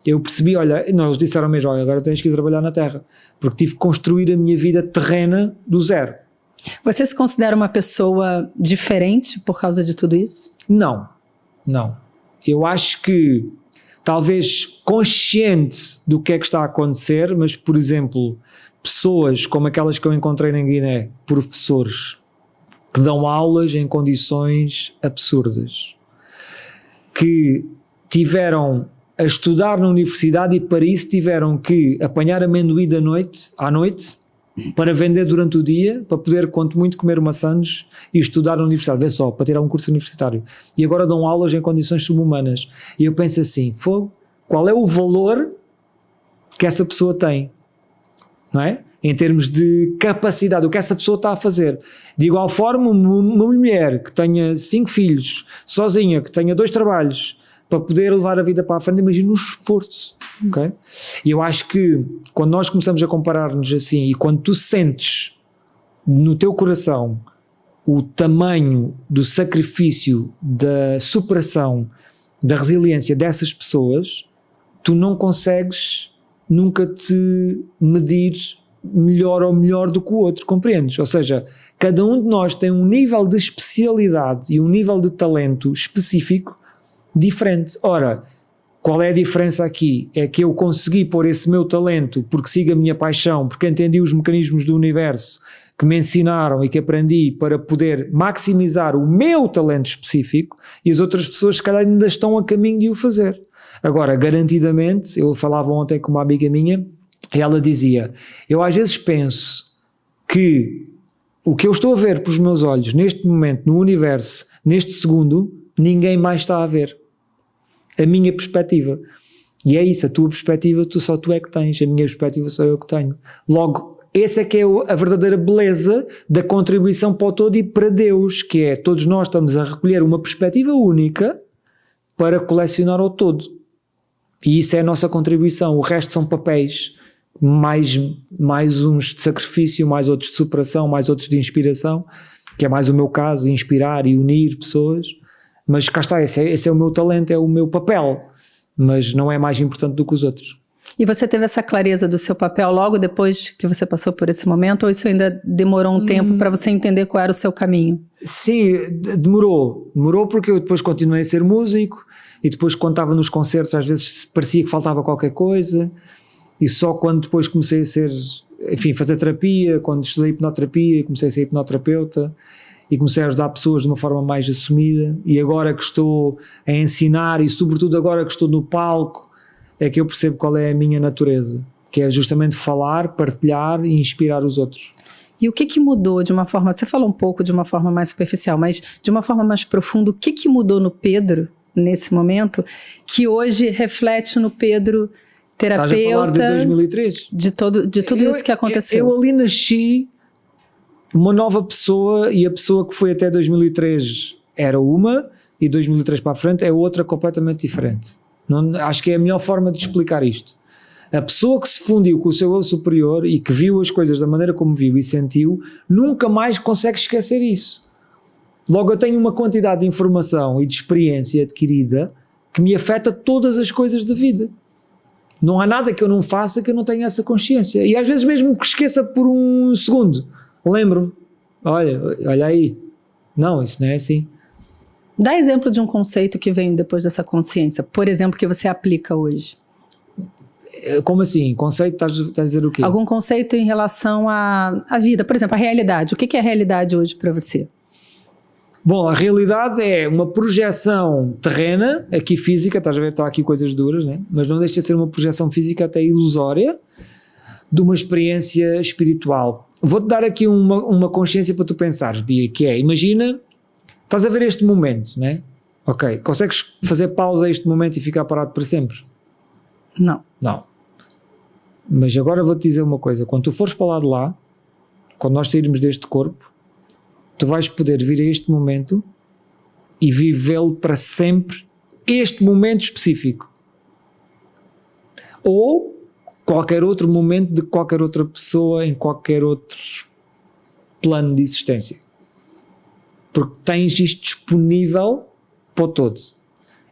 B: eu percebi, olha, não, eles disseram mesmo, olha, agora tens que ir trabalhar na Terra, porque tive que construir a minha vida terrena do zero.
A: Você se considera uma pessoa diferente por causa de tudo isso?
B: Não. Eu acho que talvez consciente do que é que está a acontecer, mas, por exemplo, pessoas como aquelas que eu encontrei na Guiné, professores que dão aulas em condições absurdas, que tiveram a estudar na universidade e para isso tiveram que apanhar amendoim à noite para vender durante o dia, para poder, quanto muito, comer maçãs e estudar na universidade, vê só, para tirar um curso universitário. E agora dão aulas em condições subhumanas. E eu penso assim, qual é o valor que essa pessoa tem? Não é? Em termos de capacidade, o que essa pessoa está a fazer. De igual forma, uma mulher que tenha 5 filhos, sozinha, que tenha 2 trabalhos, para poder levar a vida para a frente, imagina o esforço. Okay? E eu acho que quando nós começamos a comparar-nos assim, e quando tu sentes no teu coração o tamanho do sacrifício, da superação, da resiliência dessas pessoas, tu não consegues nunca te medir melhor ou melhor do que o outro, compreendes? Ou seja, cada um de nós tem um nível de especialidade e um nível de talento específico diferente. Ora, qual é a diferença aqui? É que eu consegui pôr esse meu talento porque sigo a minha paixão, porque entendi os mecanismos do universo que me ensinaram e que aprendi para poder maximizar o meu talento específico, e as outras pessoas se calhar ainda estão a caminho de o fazer. Agora, garantidamente, eu falava ontem com uma amiga minha e ela dizia, eu às vezes penso que o que eu estou a ver pelos meus olhos neste momento, no universo, neste segundo, ninguém mais está a ver. A minha perspectiva. E é isso, a tua perspectiva só tu é que tens, a minha perspectiva só eu que tenho. Logo, essa é que é a verdadeira beleza da contribuição para o todo e para Deus, que é, todos nós estamos a recolher uma perspectiva única para colecionar o todo. E isso é a nossa contribuição, o resto são papéis, mais uns de sacrifício, mais outros de superação, mais outros de inspiração, que é mais o meu caso, inspirar e unir pessoas. Mas cá está, esse é o meu talento, é o meu papel, mas não é mais importante do que os outros.
A: E você teve essa clareza do seu papel logo depois que você passou por esse momento, ou isso ainda demorou um tempo para você entender qual era o seu caminho?
B: Sim, demorou porque eu depois continuei a ser músico, e depois quando estava nos concertos às vezes parecia que faltava qualquer coisa, e só quando depois comecei a fazer terapia, quando estudei hipnoterapia e comecei a ser hipnoterapeuta, e comecei a ajudar pessoas de uma forma mais assumida, e agora que estou a ensinar e sobretudo agora que estou no palco é que eu percebo qual é a minha natureza, que é justamente falar, partilhar e inspirar os outros.
A: E o que mudou de uma forma, você falou um pouco de uma forma mais superficial, mas de uma forma mais profunda, o que mudou no Pedro nesse momento que hoje reflete no Pedro terapeuta?
B: Estás a falar de 2003?
A: De tudo isso que aconteceu.
B: Eu ali nasci uma nova pessoa, e a pessoa que foi até 2003 era uma, e 2003 para a frente é outra completamente diferente. Não, acho que é a melhor forma de explicar isto. A pessoa que se fundiu com o seu eu superior e que viu as coisas da maneira como viu e sentiu, nunca mais consegue esquecer isso. Logo, eu tenho uma quantidade de informação e de experiência adquirida que me afeta todas as coisas da vida. Não há nada que eu não faça que eu não tenha essa consciência. E às vezes mesmo que esqueça por um segundo, lembro-me, olha aí, não, isso não é assim.
A: Dá exemplo de um conceito que vem depois dessa consciência, por exemplo, que você aplica hoje.
B: Como assim? Conceito, estás a dizer o quê?
A: Algum conceito em relação à vida, por exemplo, a realidade. O que é a realidade hoje para você?
B: Bom, a realidade é uma projeção terrena, aqui física, estás a ver, estão aqui coisas duras, né? Mas não deixa de ser uma projeção física até ilusória, de uma experiência espiritual. Vou-te dar aqui uma consciência para tu pensares, Bia, que é, imagina, estás a ver este momento, né? Ok, consegues fazer pausa a este momento e ficar parado para sempre?
A: Não.
B: Não. Mas agora vou-te dizer uma coisa, quando tu fores para lá de lá, quando nós sairmos deste corpo, tu vais poder vir a este momento e vivê-lo para sempre, este momento específico. Ou qualquer outro momento de qualquer outra pessoa em qualquer outro plano de existência. Porque tens isto disponível para o todo.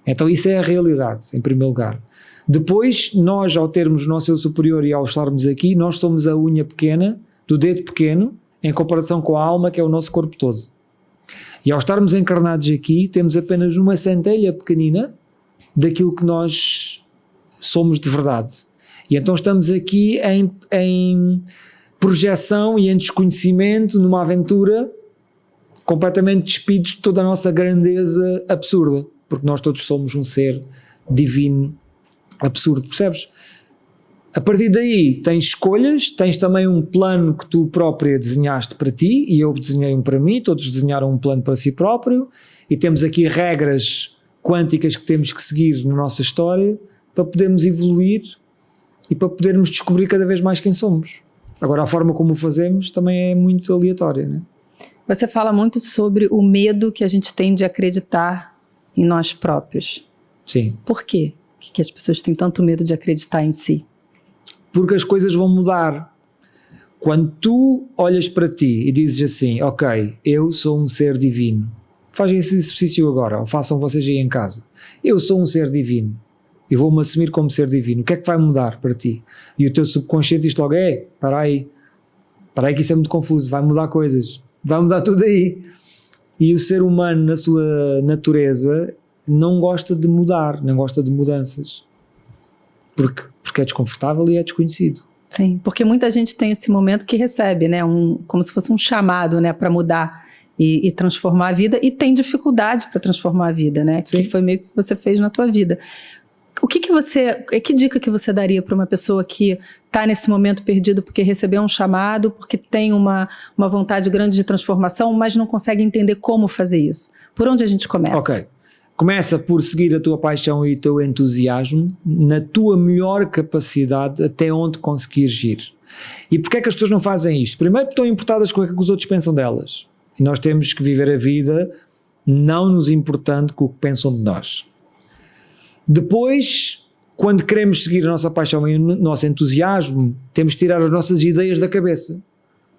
B: Então isso é a realidade, em primeiro lugar. Depois, nós, ao termos o nosso eu superior e ao estarmos aqui, nós somos a unha pequena, do dedo pequeno, em comparação com a alma, que é o nosso corpo todo. E ao estarmos encarnados aqui, temos apenas uma centelha pequenina daquilo que nós somos de verdade. E então estamos aqui em projeção e em desconhecimento, numa aventura completamente despidos de toda a nossa grandeza absurda, porque nós todos somos um ser divino absurdo, percebes? A partir daí tens escolhas, tens também um plano que tu própria desenhaste para ti, e eu desenhei um para mim, todos desenharam um plano para si próprio, e temos aqui regras quânticas que temos que seguir na nossa história para podermos evoluir e para podermos descobrir cada vez mais quem somos. Agora, a forma como o fazemos também é muito aleatória, né?
A: Você fala muito sobre o medo que a gente tem de acreditar em nós próprios.
B: Sim.
A: Por quê que as pessoas têm tanto medo de acreditar em si?
B: Porque as coisas vão mudar. Quando tu olhas para ti e dizes assim, ok, eu sou um ser divino, fazem esse exercício agora, ou façam vocês aí em casa, eu sou um ser divino, e vou-me assumir como ser divino, o que é que vai mudar para ti? E o teu subconsciente diz logo, para aí que isso é muito confuso, vai mudar coisas, vai mudar tudo aí. E o ser humano, na sua natureza, não gosta de mudar, não gosta de mudanças, porque é desconfortável e é desconhecido.
A: Sim, porque muita gente tem esse momento que recebe, né, como se fosse um chamado, né, para mudar e transformar a vida, e tem dificuldade para transformar a vida, né? Sim. Que foi meio que você fez na tua vida. Que dica que você daria para uma pessoa que está nesse momento perdido porque recebeu um chamado, porque tem uma vontade grande de transformação, mas não consegue entender como fazer isso? Por onde a gente começa?
B: Ok. Começa por seguir a tua paixão e o teu entusiasmo na tua melhor capacidade até onde conseguires ir. E porquê é que as pessoas não fazem isto? Primeiro, porque estão importadas com o que os outros pensam delas. E nós temos que viver a vida não nos importando com o que pensam de nós. Depois, quando queremos seguir a nossa paixão e o nosso entusiasmo, temos que tirar as nossas ideias da cabeça.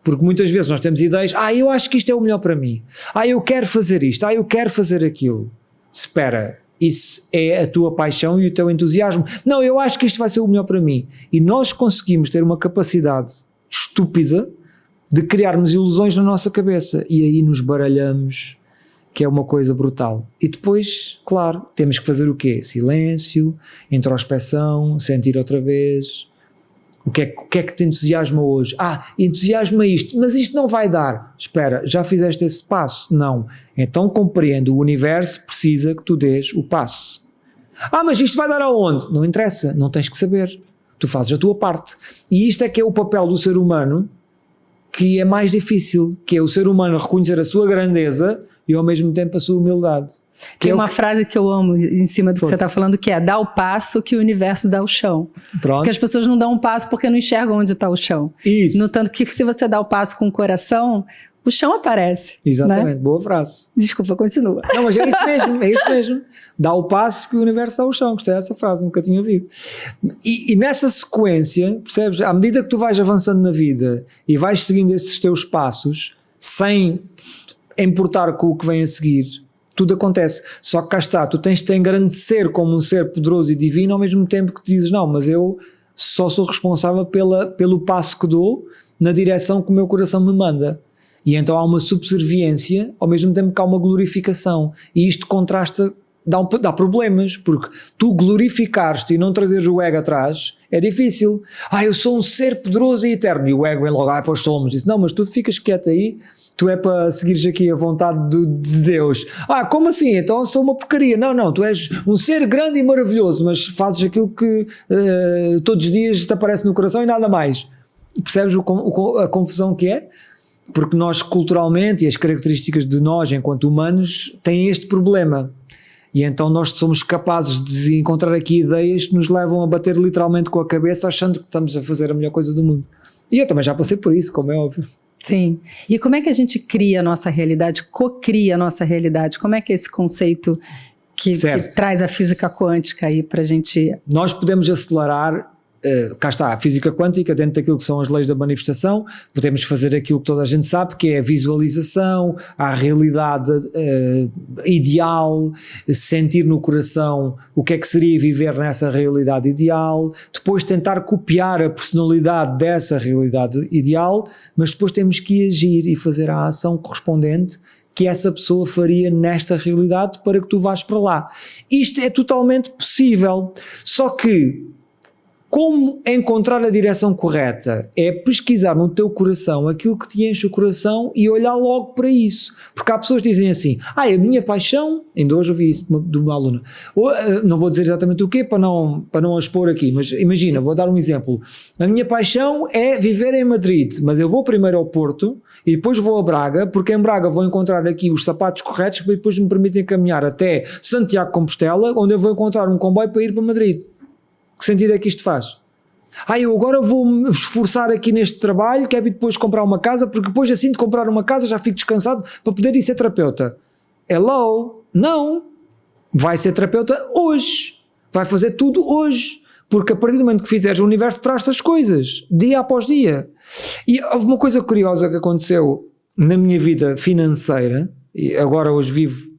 B: Porque muitas vezes nós temos ideias, eu acho que isto é o melhor para mim. Eu quero fazer isto, eu quero fazer aquilo. Espera, isso é a tua paixão e o teu entusiasmo. Não, eu acho que isto vai ser o melhor para mim. E nós conseguimos ter uma capacidade estúpida de criarmos ilusões na nossa cabeça. E aí nos baralhamos, que é uma coisa brutal. E depois, claro, temos que fazer o quê? Silêncio, introspeção, sentir outra vez. O que é que te entusiasma hoje? Entusiasma isto, mas isto não vai dar. Espera, já fizeste esse passo? Não. Então compreendo, o universo precisa que tu dês o passo. Mas isto vai dar aonde? Não interessa, não tens que saber. Tu fazes a tua parte. E isto é que é o papel do ser humano, que é mais difícil, que é o ser humano reconhecer a sua grandeza e ao mesmo tempo a sua humildade.
A: Tem uma frase que eu amo em cima do que você está falando, que é: dá o passo que o universo dá o chão.
B: Pronto.
A: Porque as pessoas não dão um passo porque não enxergam onde está o chão.
B: Isso.
A: No tanto que se você dá o passo com o coração, o chão aparece.
B: Exatamente,
A: né?
B: Boa frase.
A: Desculpa, continua.
B: Não, mas é isso mesmo. Dá o passo que o universo dá o chão. Gostei dessa frase, nunca tinha ouvido. E nessa sequência, percebes? À medida que tu vais avançando na vida e vais seguindo esses teus passos, sem importar com o que vem a seguir, tudo acontece. Só que cá está, tu tens de te engrandecer como um ser poderoso e divino, ao mesmo tempo que te dizes, não, mas eu só sou responsável pelo passo que dou na direção que o meu coração me manda. E então há uma subserviência, ao mesmo tempo que há uma glorificação. E isto contrasta, dá problemas, porque tu glorificares-te e não trazeres o ego atrás é difícil. Eu sou um ser poderoso e eterno. E o ego é logo, pois somos. Diz, não, mas tu ficas quieto aí, tu é para seguires aqui a vontade de Deus. Como assim? Então eu sou uma porcaria. Não, tu és um ser grande e maravilhoso, mas fazes aquilo que todos os dias te aparece no coração e nada mais. Percebes a confusão que é? Porque nós culturalmente, e as características de nós enquanto humanos, têm este problema. E então nós somos capazes de encontrar aqui ideias que nos levam a bater literalmente com a cabeça, achando que estamos a fazer a melhor coisa do mundo. E eu também já passei por isso, como é óbvio.
A: Sim. E como é que a gente cria a nossa realidade, co-cria a nossa realidade? Como é que é esse conceito que traz a física quântica aí pra gente?
B: Nós podemos acelerar cá está, a física quântica, dentro daquilo que são as leis da manifestação, podemos fazer aquilo que toda a gente sabe, que é a visualização, a realidade ideal, sentir no coração o que é que seria viver nessa realidade ideal, depois tentar copiar a personalidade dessa realidade ideal, mas depois temos que agir e fazer a ação correspondente que essa pessoa faria nesta realidade para que tu vás para lá. Isto é totalmente possível, só que como encontrar a direção correta é pesquisar no teu coração aquilo que te enche o coração e olhar logo para isso, porque há pessoas que dizem assim, a minha paixão, ainda hoje ouvi isso de uma aluna, não vou dizer exatamente o quê para não a expor aqui, mas imagina, vou dar um exemplo, a minha paixão é viver em Madrid, mas eu vou primeiro ao Porto e depois vou a Braga, porque em Braga vou encontrar aqui os sapatos corretos que depois me permitem caminhar até Santiago de Compostela, onde eu vou encontrar um comboio para ir para Madrid. Que sentido é que isto faz? Eu agora vou-me esforçar aqui neste trabalho, quero ir depois comprar uma casa, porque depois assim de comprar uma casa já fico descansado para poder ir ser terapeuta. Hello? Não. Vai ser terapeuta hoje. Vai fazer tudo hoje. Porque a partir do momento que fizeres, o universo traz-te as coisas, dia após dia. E houve uma coisa curiosa que aconteceu na minha vida financeira, e agora hoje vivo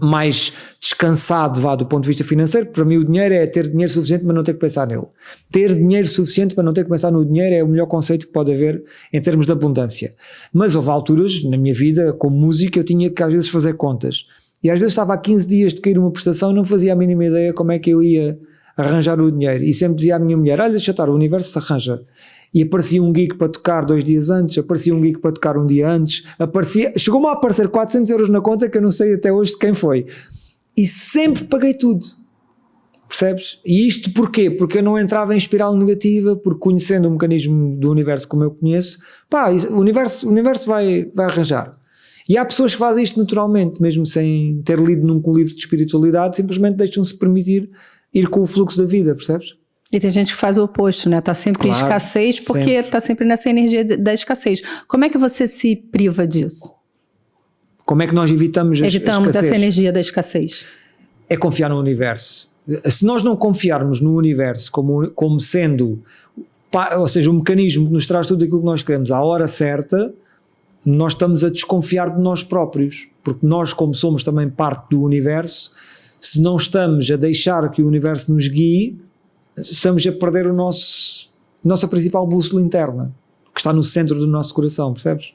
B: mais descansado do ponto de vista financeiro. Para mim o dinheiro é ter dinheiro suficiente para não ter que pensar nele. Ter dinheiro suficiente para não ter que pensar no dinheiro é o melhor conceito que pode haver em termos de abundância. Mas houve alturas na minha vida, como músico, eu tinha que às vezes fazer contas. E às vezes estava há 15 dias de cair uma prestação e não fazia a mínima ideia como é que eu ia arranjar o dinheiro. E sempre dizia à minha mulher, olha, deixa estar, o universo se arranja. E aparecia um gig para tocar 2 dias antes, aparecia um gig para tocar um dia antes, chegou-me a aparecer 400 euros na conta que eu não sei até hoje de quem foi. E sempre paguei tudo. Percebes? E isto porquê? Porque eu não entrava em espiral negativa, porque conhecendo o mecanismo do universo como eu conheço, o universo vai arranjar. E há pessoas que fazem isto naturalmente, mesmo sem ter lido nunca um livro de espiritualidade, simplesmente deixam-se permitir ir com o fluxo da vida, percebes?
A: E tem gente que faz o oposto, né? Tá sempre em escassez porque está sempre nessa energia da escassez. Como é que você se priva disso?
B: Como é que nós evitamos
A: essa energia da escassez?
B: É confiar no universo. Se nós não confiarmos no universo como sendo, ou seja, um mecanismo que nos traz tudo aquilo que nós queremos à hora certa, nós estamos a desconfiar de nós próprios. Porque nós, como somos também parte do universo, se não estamos a deixar que o universo nos guie, estamos a perder a nossa principal bússola interna, que está no centro do nosso coração, percebes?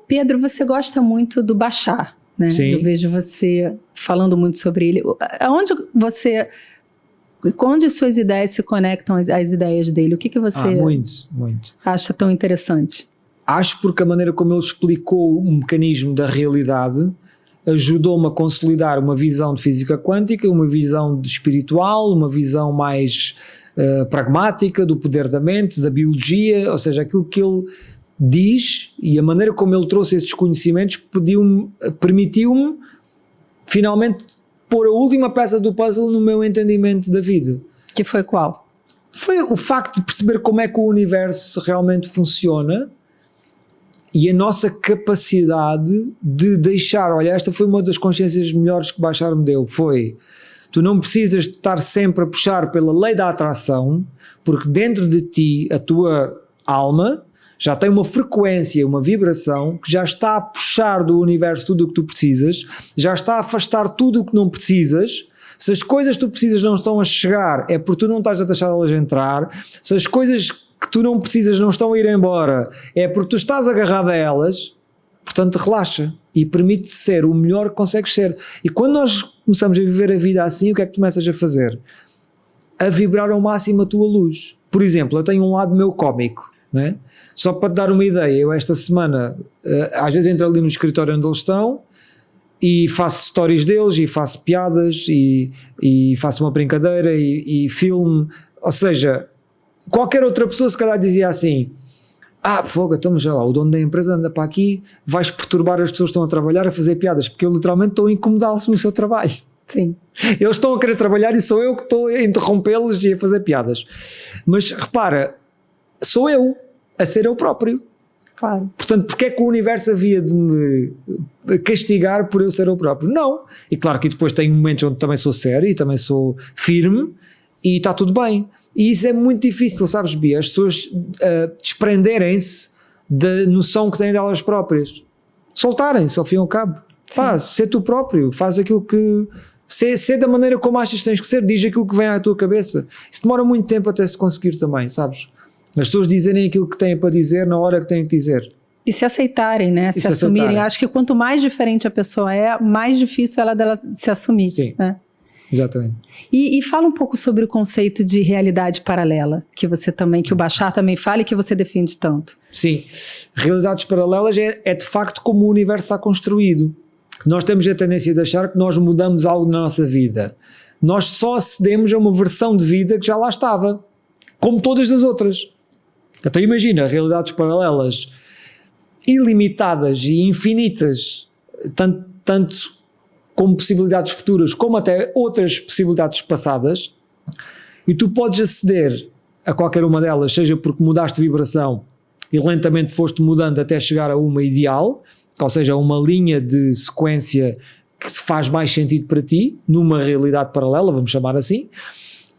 A: Pedro, você gosta muito do Bashar, né?
B: Sim.
A: Eu vejo você falando muito sobre ele. Onde suas ideias se conectam às ideias dele? O que você
B: muito.
A: acha tão interessante?
B: Acho porque a maneira como ele explicou o mecanismo da realidade ajudou-me a consolidar uma visão de física quântica, uma visão de espiritual, uma visão mais pragmática do poder da mente, da biologia, ou seja, aquilo que ele diz e a maneira como ele trouxe esses conhecimentos permitiu-me finalmente pôr a última peça do puzzle no meu entendimento da vida.
A: Que foi qual?
B: Foi o facto de perceber como é que o universo realmente funciona e a nossa capacidade de deixar, olha, esta foi uma das consciências melhores que Bashar me deu, tu não precisas de estar sempre a puxar pela lei da atração, porque dentro de ti, a tua alma já tem uma frequência, uma vibração que já está a puxar do universo tudo o que tu precisas, já está a afastar tudo o que não precisas. Se as coisas que tu precisas não estão a chegar, é porque tu não estás a deixar elas entrar. Se as coisas que tu não precisas não estão a ir embora, é porque tu estás agarrado a elas. Portanto, relaxa e permite ser o melhor que consegues ser. E quando nós começamos a viver a vida assim, o que é que tu começas a fazer? A vibrar ao máximo a tua luz. Por exemplo, eu tenho um lado meu cómico, não é? Só para te dar uma ideia, eu esta semana, às vezes entro ali no escritório onde eles estão e faço stories deles e faço piadas e faço uma brincadeira e filme, ou seja, qualquer outra pessoa se calhar dizia assim, fogo, então já lá, o dono da empresa anda para aqui, vais perturbar as pessoas que estão a trabalhar a fazer piadas, porque eu literalmente estou a incomodá-los no seu trabalho.
A: Sim.
B: Eles estão a querer trabalhar e sou eu que estou a interrompê-los e a fazer piadas. Mas repara, sou eu a ser eu próprio.
A: Claro.
B: Portanto, porque é que o universo havia de me castigar por eu ser eu próprio? Não. E claro que depois tenho momentos onde também sou sério e também sou firme e está tudo bem. E isso é muito difícil, sabes, Bia? As pessoas desprenderem-se da noção que têm delas próprias. Soltarem-se ao fim e ao cabo. Ser tu próprio, faz aquilo que... Ser da maneira como achas que tens que ser, diz aquilo que vem à tua cabeça. Isso demora muito tempo até se conseguir também, sabes? As pessoas dizerem aquilo que têm para dizer na hora que têm que dizer.
A: E se aceitarem, né? Se assumirem. Acho que quanto mais diferente a pessoa é, mais difícil ela dela se assumir.
B: Sim,
A: né?
B: Exatamente.
A: E fala um pouco sobre o conceito de realidade paralela, que você também, que o Bashar também fala e que você defende tanto.
B: Sim, realidades paralelas é de facto como o universo está construído. Nós temos a tendência de achar que nós mudamos algo na nossa vida. Nós só acedemos a uma versão de vida que já lá estava, como todas as outras. Então imagina, realidades paralelas ilimitadas e infinitas, tanto como possibilidades futuras, como até outras possibilidades passadas, e tu podes aceder a qualquer uma delas, seja porque mudaste de vibração e lentamente foste mudando até chegar a uma ideal, ou seja, uma linha de sequência que faz mais sentido para ti, numa realidade paralela, vamos chamar assim,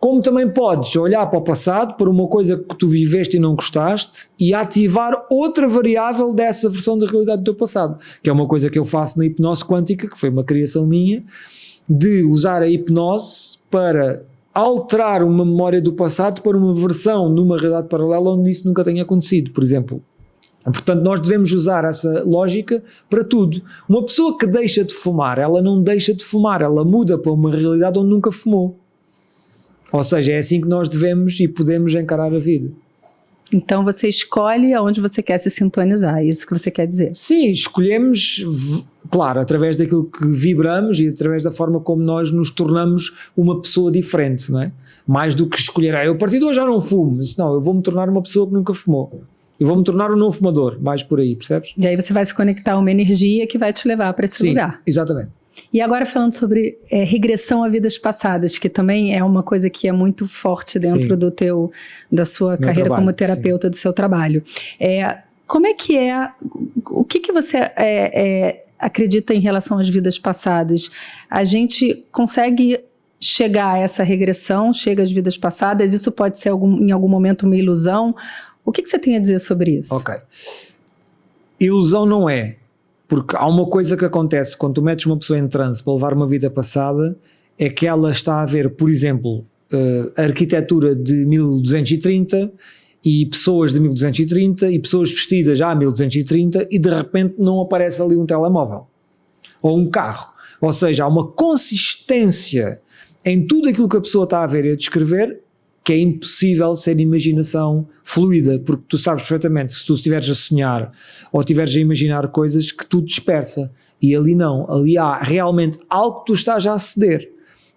B: como também podes olhar para o passado, para uma coisa que tu viveste e não gostaste, e ativar outra variável dessa versão da realidade do teu passado, que é uma coisa que eu faço na hipnose quântica, que foi uma criação minha, de usar a hipnose para alterar uma memória do passado para uma versão numa realidade paralela onde isso nunca tenha acontecido, por exemplo. Portanto, nós devemos usar essa lógica para tudo. Uma pessoa que deixa de fumar, ela não deixa de fumar, ela muda para uma realidade onde nunca fumou. Ou seja, é assim que nós devemos e podemos encarar a vida.
A: Então você escolhe aonde você quer se sintonizar, é isso que você quer dizer?
B: Sim, escolhemos, claro, através daquilo que vibramos e através da forma como nós nos tornamos uma pessoa diferente, não é? Mais do que escolher, eu a partir de hoje já não fumo, mas não, eu vou-me tornar uma pessoa que nunca fumou. Eu vou-me tornar um não fumador, mais por aí, percebes?
A: E aí você vai se conectar a uma energia que vai te levar para esse lugar.
B: Exatamente.
A: E agora falando sobre regressão a vidas passadas, que também é uma coisa que é muito forte dentro da sua carreira trabalho, como terapeuta, do seu trabalho. Como é que o que você acredita em relação às vidas passadas? A gente consegue chegar a essa regressão, chega às vidas passadas, isso pode ser em algum momento uma ilusão? O que você tem a dizer sobre isso?
B: Ok. Ilusão não é, porque há uma coisa que acontece quando tu metes uma pessoa em transe para levar uma vida passada, é que ela está a ver, por exemplo, a arquitetura de 1230 e pessoas de 1230 e pessoas vestidas já a 1230 e de repente não aparece ali um telemóvel ou um carro. Ou seja, há uma consistência em tudo aquilo que a pessoa está a ver e a descrever que é impossível ser imaginação fluida, porque tu sabes perfeitamente que se tu estiveres a sonhar ou estiveres a imaginar coisas que tudo dispersa, e ali não, ali há realmente algo que tu estás a aceder,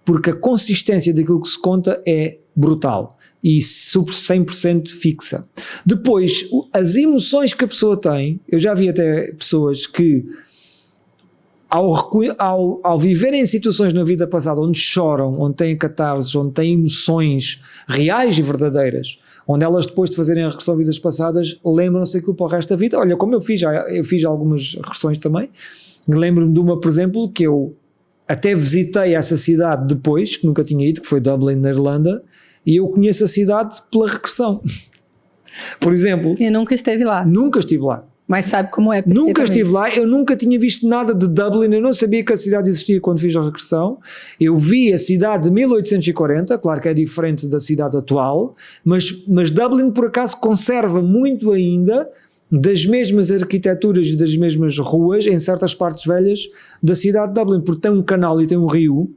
B: porque a consistência daquilo que se conta é brutal e super 100% fixa. Depois, as emoções que a pessoa tem, eu já vi até pessoas que ao viverem em situações na vida passada onde choram, onde têm catarses, onde têm emoções reais e verdadeiras, onde elas depois de fazerem a regressão a vidas passadas lembram-se daquilo para o resto da vida. Olha, como eu fiz algumas regressões também, lembro-me de uma, por exemplo, que eu até visitei essa cidade depois, que nunca tinha ido, que foi Dublin, na Irlanda, e eu conheço a cidade pela regressão. Por exemplo...
A: E nunca esteve lá?
B: Nunca estive lá.
A: Mas sabe como é?
B: Nunca estive lá, eu nunca tinha visto nada de Dublin, eu não sabia que a cidade existia quando fiz a regressão. Eu vi a cidade de 1840, claro que é diferente da cidade atual, mas Dublin por acaso conserva muito ainda das mesmas arquiteturas e das mesmas ruas em certas partes velhas da cidade de Dublin, porque tem um canal e tem um rio,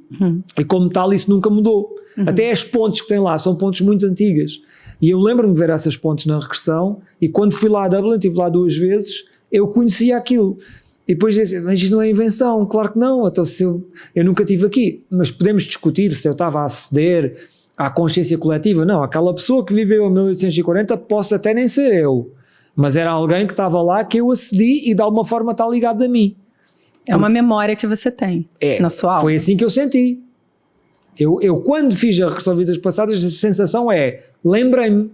B: e como tal isso nunca mudou. Até as pontes que tem lá são pontes muito antigas. E eu lembro-me de ver essas pontes na regressão, e quando fui lá a Dublin, estive lá 2 vezes, eu conhecia aquilo. E depois disse, mas isto não é invenção, claro que não, então se eu nunca estive aqui, mas podemos discutir se eu estava a aceder à consciência coletiva. Não, aquela pessoa que viveu em 1840 posso até nem ser eu, mas era alguém que estava lá que eu acedi e de alguma forma está ligado a mim.
A: É uma memória que você tem na sua alma.
B: Foi assim que eu senti. Eu quando fiz a regressão a vidas passadas, a sensação é, lembrei-me,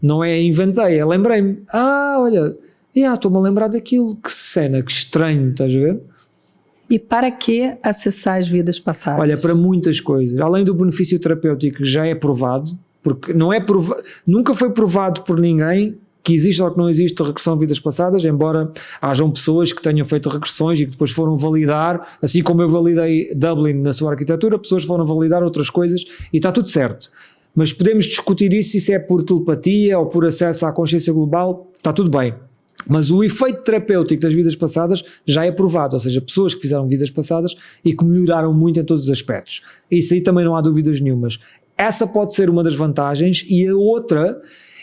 B: não é inventei, é lembrei-me. Olha, estou-me a lembrar daquilo, que cena, que estranho, estás a ver?
A: E para que acessar as vidas passadas?
B: Olha, para muitas coisas. Além do benefício terapêutico que já é provado, porque nunca foi provado por ninguém que existe ou que não existe regressão a vidas passadas, embora hajam pessoas que tenham feito regressões e que depois foram validar, assim como eu validei Dublin na sua arquitetura, pessoas foram validar outras coisas e está tudo certo. Mas podemos discutir isso, se é por telepatia ou por acesso à consciência global, está tudo bem. Mas o efeito terapêutico das vidas passadas já é provado, ou seja, pessoas que fizeram vidas passadas e que melhoraram muito em todos os aspectos. Isso aí também não há dúvidas nenhumas. Essa pode ser uma das vantagens, e a outra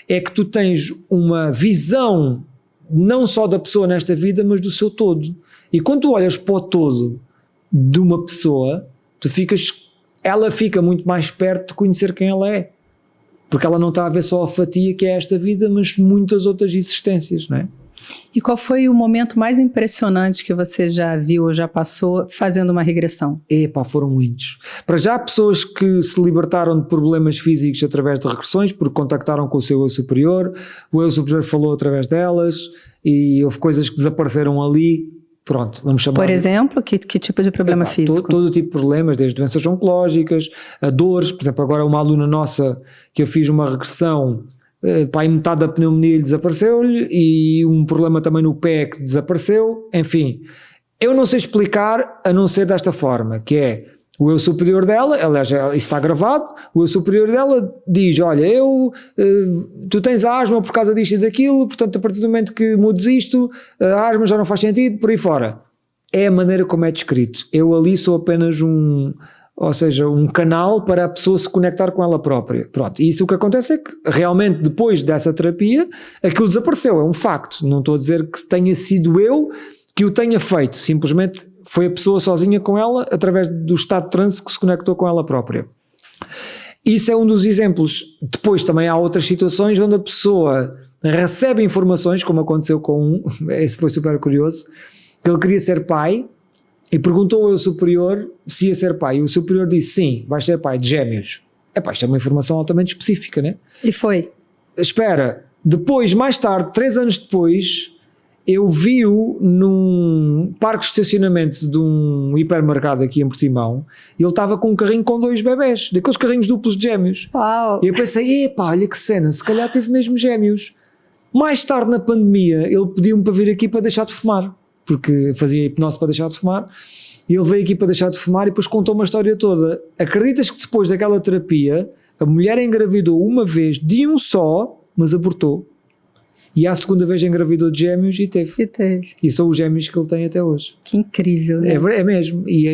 B: é que tu tens uma visão não só da pessoa nesta vida, mas do seu todo. E quando tu olhas para o todo de uma pessoa, ela fica muito mais perto de conhecer quem ela é. Porque ela não está a ver só a fatia que é esta vida, mas muitas outras existências, não é?
A: E qual foi o momento mais impressionante que você já viu ou já passou fazendo uma regressão?
B: Foram muitos. Para já, pessoas que se libertaram de problemas físicos através de regressões, porque contactaram com o seu eu superior, o eu superior falou através delas e houve coisas que desapareceram ali. Pronto, vamos chamar.
A: Por exemplo, que tipo de problema físico?
B: Todo tipo de problemas, desde doenças oncológicas, a dores. Por exemplo, agora uma aluna nossa que eu fiz uma regressão, aí metade da pneumonia lhe desapareceu-lhe e um problema também no pé que desapareceu. Enfim, eu não sei explicar a não ser desta forma, que é o eu superior dela, aliás, isso está gravado, o eu superior dela diz, olha, tu tens asma por causa disto e daquilo, portanto a partir do momento que mudes isto, a asma já não faz sentido, por aí fora. É a maneira como é descrito. Eu ali sou apenas um canal para a pessoa se conectar com ela própria. Pronto, e isso o que acontece é que realmente depois dessa terapia, aquilo desapareceu, é um facto. Não estou a dizer que tenha sido eu que o tenha feito, simplesmente foi a pessoa sozinha com ela, através do estado de transe que se conectou com ela própria. Isso é um dos exemplos. Depois também há outras situações onde a pessoa recebe informações, como aconteceu com esse foi super curioso, que ele queria ser pai e perguntou ao superior se ia ser pai, e o superior disse, sim, vais ser pai de gêmeos. Isto é uma informação altamente específica, né?
A: E foi?
B: Espera, depois, mais tarde, 3 anos depois, eu vi-o num parque de estacionamento de um hipermercado aqui em Portimão, e ele estava com um carrinho com 2 bebés, daqueles carrinhos duplos de gêmeos.
A: Uau.
B: E eu pensei, olha que cena, se calhar teve mesmo gêmeos. Mais tarde na pandemia, ele pediu-me para vir aqui para deixar de fumar, porque fazia hipnose para deixar de fumar, e ele veio aqui para deixar de fumar e depois contou uma história toda. Acreditas que depois daquela terapia, a mulher engravidou uma vez de um só, mas abortou? E à segunda vez engravidou de gêmeos e teve. E são os gêmeos que ele tem até hoje.
A: Que incrível, né?
B: É mesmo. E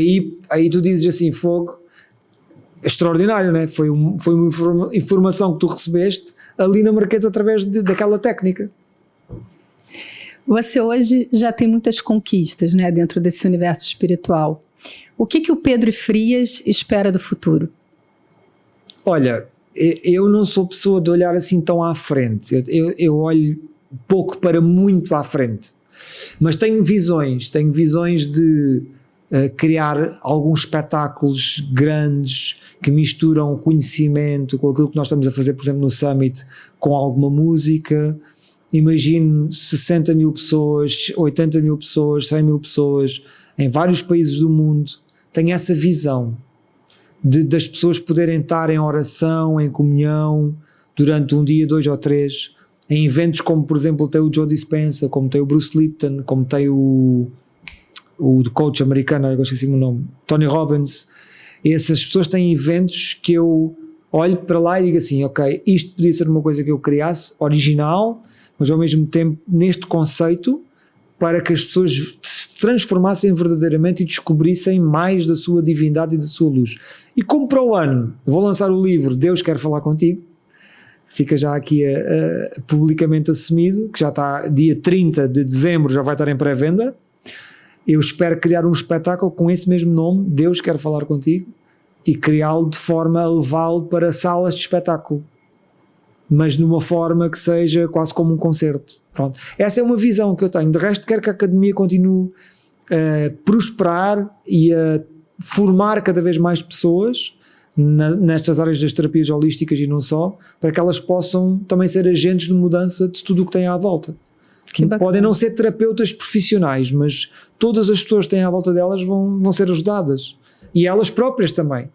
B: aí tu dizes assim, fogo, extraordinário, né? Foi uma informação que tu recebeste ali na Marquesa através daquela técnica.
A: Você hoje já tem muitas conquistas, né, dentro desse universo espiritual. O que o Pedro Frias espera do futuro?
B: Olha, eu não sou pessoa de olhar assim tão à frente. Eu olho pouco para muito à frente. Mas tenho visões de criar alguns espetáculos grandes que misturam conhecimento com aquilo que nós estamos a fazer, por exemplo, no Summit, com alguma música. Imagino 60 mil pessoas, 80 mil pessoas, 100 mil pessoas em vários países do mundo. Tenho essa visão das pessoas poderem estar em oração, em comunhão, durante um dia, 2 ou 3, em eventos como, por exemplo, tem o Joe Dispenza, como tem o Bruce Lipton, como tem o coach americano, eu esqueci o nome, Tony Robbins. Essas pessoas têm eventos que eu olho para lá e digo assim, ok, isto podia ser uma coisa que eu criasse, original, mas ao mesmo tempo neste conceito, para que as pessoas se transformassem verdadeiramente e descobrissem mais da sua divindade e da sua luz. E como para o ano vou lançar o livro Deus Quer Falar Contigo, fica já aqui publicamente assumido, que já está dia 30 de dezembro, já vai estar em pré-venda. Eu espero criar um espetáculo com esse mesmo nome, Deus Quer Falar Contigo, e criá-lo de forma a levá-lo para salas de espetáculo, mas numa forma que seja quase como um concerto. Pronto. Essa é uma visão que eu tenho. De resto, quero que a Academia continue a prosperar e a formar cada vez mais pessoas nestas áreas das terapias holísticas e não só, para que elas possam também ser agentes de mudança de tudo o que tem à volta. Podem não ser terapeutas profissionais, mas todas as pessoas que têm à volta delas vão ser ajudadas. E elas próprias também.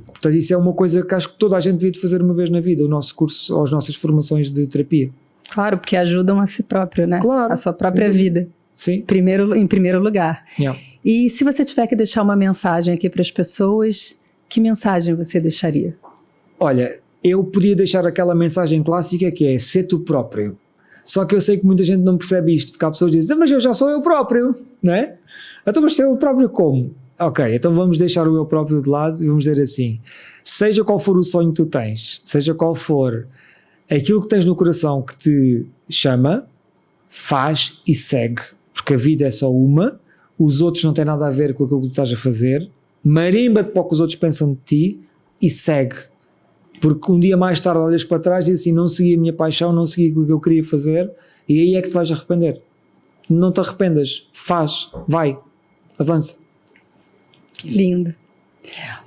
B: Portanto, isso é uma coisa que acho que toda a gente devia fazer uma vez na vida, o nosso curso ou as nossas formações de terapia.
A: Claro, porque ajudam a si próprio, né?
B: Claro.
A: A sua própria vida.
B: Sim.
A: Em primeiro lugar.
B: Yeah.
A: E se você tiver que deixar uma mensagem aqui para as pessoas, que mensagem você deixaria?
B: Olha, eu podia deixar aquela mensagem clássica que é ser tu próprio. Só que eu sei que muita gente não percebe isto, porque há pessoas que dizem, mas eu já sou eu próprio, não é? Então, mas ser eu próprio como? Ok, então vamos deixar o eu próprio de lado e vamos dizer assim, seja qual for o sonho que tu tens, seja qual for aquilo que tens no coração que te chama, faz e segue, porque a vida é só uma, os outros não têm nada a ver com aquilo que tu estás a fazer, marimba-te para o que os outros pensam de ti e segue, porque um dia mais tarde olhas para trás e dizes assim, não segui a minha paixão, não segui aquilo que eu queria fazer, e aí é que te vais arrepender. Não te arrependas, faz, vai, avança.
A: Lindo.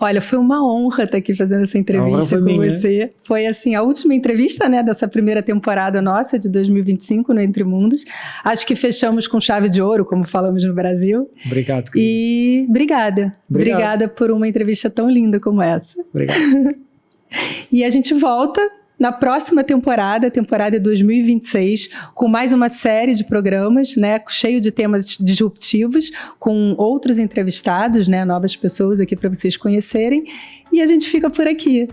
A: Olha, foi uma honra estar aqui fazendo essa entrevista com você. Foi assim, a última entrevista, né, dessa primeira temporada nossa, de 2025, no Entre Mundos. Acho que fechamos com chave de ouro, como falamos no Brasil.
B: Obrigado, querido.
A: E obrigada por uma entrevista tão linda como essa.
B: Obrigado.
A: E a gente volta na próxima temporada 2026, com mais uma série de programas, né, cheio de temas disruptivos, com outros entrevistados, né, novas pessoas aqui para vocês conhecerem. E a gente fica por aqui.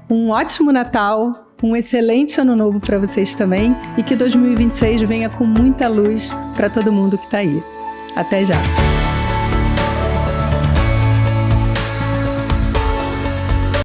A: Um ótimo Natal, um excelente Ano Novo para vocês também, e que 2026 venha com muita luz para todo mundo que está aí. Até já!